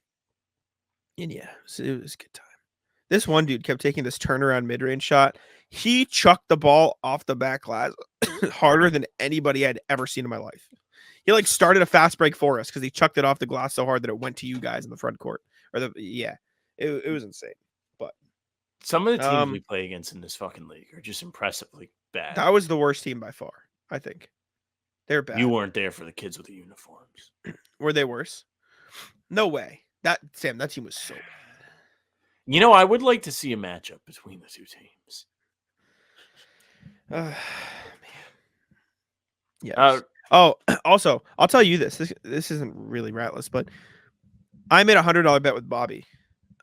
C: yeah, it was a good time. This one dude kept taking this turnaround mid-range shot. He chucked the ball off the back glass harder than anybody I'd ever seen in my life. He like started a fast break for us because he chucked it off the glass so hard that it went to you guys in the front court. It was insane. But
D: some of the teams we play against in this fucking league are just impressively bad.
C: That was the worst team by far, I think. They're bad.
D: You weren't there for the kids with the uniforms.
C: Were they worse? No way. That team was so bad.
D: You know, I would like to see a matchup between the two teams.
C: Man. Yes. Also, I'll tell you this. This isn't really ratless, but I made $100 bet with Bobby.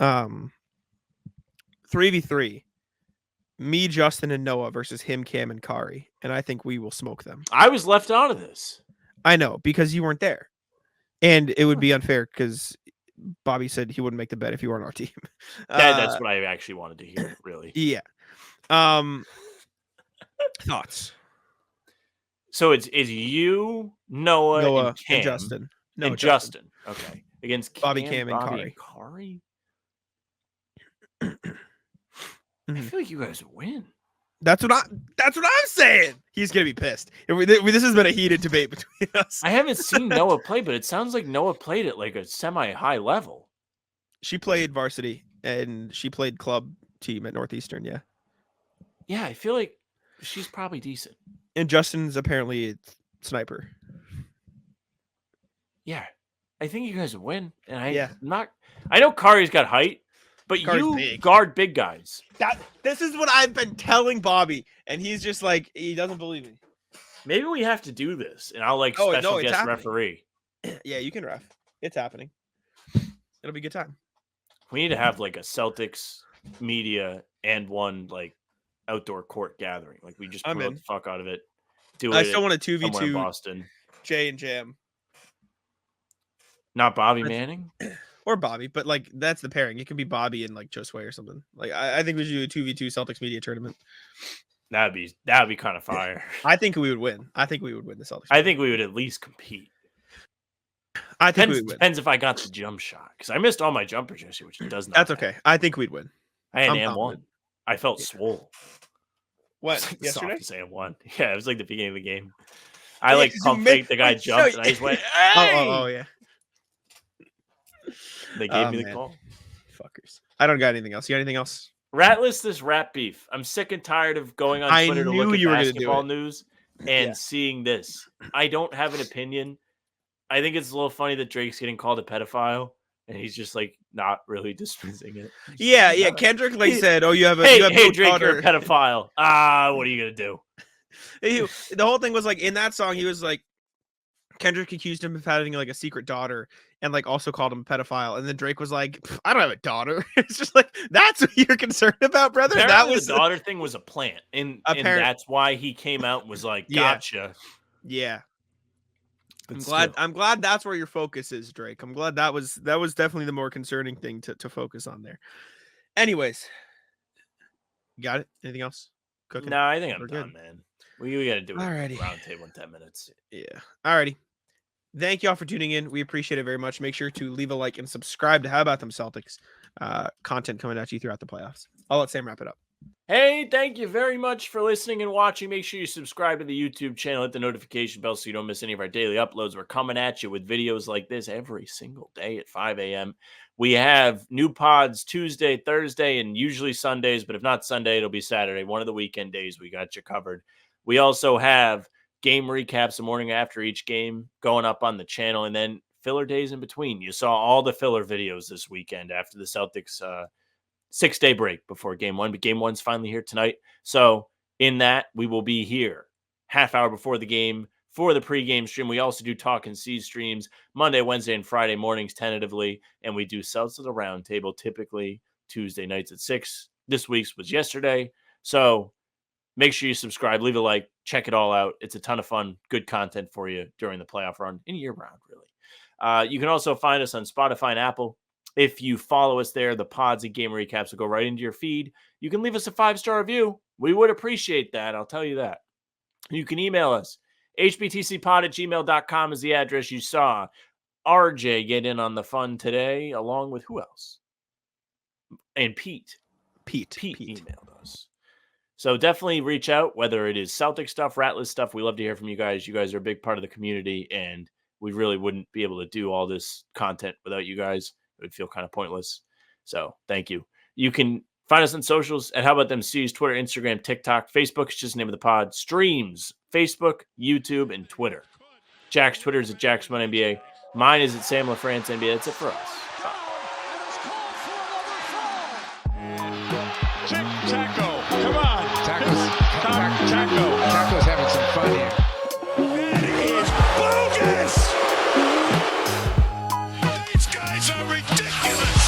C: 3v3. Me, Justin, and Noah versus him, Cam, and Kari. And I think we will smoke them.
D: I was left out of this.
C: I know, because you weren't there. And it would be unfair because Bobby said he wouldn't make the bet if you weren't on our team.
D: That's what I actually wanted to hear, really.
C: Yeah. Thoughts?
D: So it's you, Noah and Cam.
C: And Justin. No,
D: and Justin. Okay. Against
C: Bobby, Cam, and
D: Kari.
C: Mm-hmm.
D: I feel like you guys win.
C: That's what I'm saying. He's gonna be pissed. This has been a heated debate between us.
D: I haven't seen Noah play, but it sounds like Noah played at like a semi-high level.
C: She played varsity and she played club team at Northeastern. Yeah.
D: Yeah, I feel like she's probably decent.
C: And Justin's apparently a sniper.
D: Yeah. I think you guys would win. And
C: Yeah.
D: I know Kari's got height, but
C: Kari's
D: you
C: big.
D: guard big guys.
C: This is what I've been telling Bobby, and he's just like, he doesn't believe me.
D: Maybe we have to do this, and I'll
C: Oh, no,
D: special
C: it's
D: guest
C: happening.
D: referee.
C: Yeah, you can ref. It's happening. It'll be a good time.
D: We need to have like a Celtics media and one like outdoor court gathering. Like we just
C: I'm
D: promote
C: in.
D: the fuck out of it. Do
C: I
D: it
C: still want a
D: somewhere in
C: 2v2
D: Boston.
C: Jay and Jam.
D: Not Bobby Manning?
C: Or Bobby, but like that's the pairing. It could be Bobby and like Josue or something. Like I think we should do a 2v2 Celtics media tournament.
D: That'd be kind of fire.
C: I think we would win. I think we would win the Celtics.
D: I think we would at least compete.
C: I think we would win.
D: Depends if I got the jump shot because I missed all my jumpers yesterday, which does not.
C: That's okay. I think we'd win.
D: I had
C: I'm
D: M1.
C: confident.
D: I felt swole.
C: What?
D: It's like
C: Yesterday?
D: soft to say M1. Yeah, it was like the beginning of the game. I
C: Yeah,
D: like
C: 'cause you
D: pump
C: make-
D: faked the guy
C: wait,
D: jumped
C: so-
D: and I just went, hey!
C: Oh, yeah.
D: They gave
C: Oh,
D: me the
C: man.
D: call.
C: Fuckers. I don't got anything else. You got anything else?
D: Ratless this rat beef. I'm sick and tired of going on
C: I
D: Twitter to
C: knew
D: look at
C: you were gonna do
D: basketball
C: it.
D: news and
C: Yeah.
D: seeing this. I don't have an opinion. I think it's a little funny that Drake's getting called a pedophile and he's just like not really dismissing it.
C: Yeah, yeah. Kendrick like said, "Oh, you have a
D: Hey,
C: you have
D: hey,
C: no
D: Drake,
C: daughter."
D: you're a pedophile. What are you gonna do?
C: The whole thing was like in that song, he was like, Kendrick accused him of having like a secret daughter and like also called him a pedophile. And then Drake was like, I don't have a daughter. It's just like, that's what you're concerned about, brother.
D: Apparently
C: That was
D: the daughter thing was a plant, and
C: Apparent-
D: that's why he came out and was like,
C: Yeah.
D: "Gotcha."
C: Yeah.
D: But
C: I'm glad that's where your focus is, Drake. I'm glad that was definitely the more concerning thing to focus on there. Anyways, you got it? Anything else? Cooking?
D: No, I think I'm
C: We're
D: done,
C: good.
D: man. We got to do it.
C: Alrighty.
D: Round table in 10 minutes.
C: Yeah. Alrighty. Thank y'all for tuning in. We appreciate it very much. Make sure to leave a like and subscribe to How About Them Celtics content coming at you throughout the playoffs. I'll let Sam wrap it up.
D: Hey, thank you very much for listening and watching. Make sure you subscribe to the YouTube channel, hit the notification bell so you don't miss any of our daily uploads. We're coming at you with videos like this every single day at 5 a.m. We have new pods Tuesday, Thursday, and usually Sundays, but if not Sunday, it'll be Saturday. One of the weekend days, we got you covered. We also have game recaps the morning after each game going up on the channel, and then filler days in between. You saw all the filler videos this weekend after the Celtics 6-day break before game one, but game one's finally here tonight. So in that, we will be here half hour before the game for the pregame stream. We also do Talk and See streams Monday, Wednesday, and Friday mornings tentatively, and we do Celtics at the Round Table typically Tuesday nights at 6. This week's was yesterday. So make sure you subscribe, leave a like, check it all out. It's a ton of fun, good content for you during the playoff run and year round, really. You can also find us on Spotify and Apple. If you follow us there, the pods and game recaps will go right into your feed. You can leave us a 5-star review. We would appreciate that. I'll tell you that. You can email us. hbtcpod@gmail.com is the address. You saw RJ get in on the fun today, along with who else? And Pete. Pete emailed us. So definitely reach out, whether it is Celtic stuff, Ratless stuff. We love to hear from you guys. You guys are a big part of the community, and we really wouldn't be able to do all this content without you guys. It would feel kind of pointless. So thank you. You can find us on socials at How About Them C's, Twitter, Instagram, TikTok. Facebook is just the name of the pod. Streams, Facebook, YouTube, and Twitter. Jack's Twitter is at JacksOneNBA. Mine is at Sam LaFrance NBA. That's it for us.
A: Taco, come on.
E: Taco's having some fun here.
A: That is bogus. These guys are ridiculous.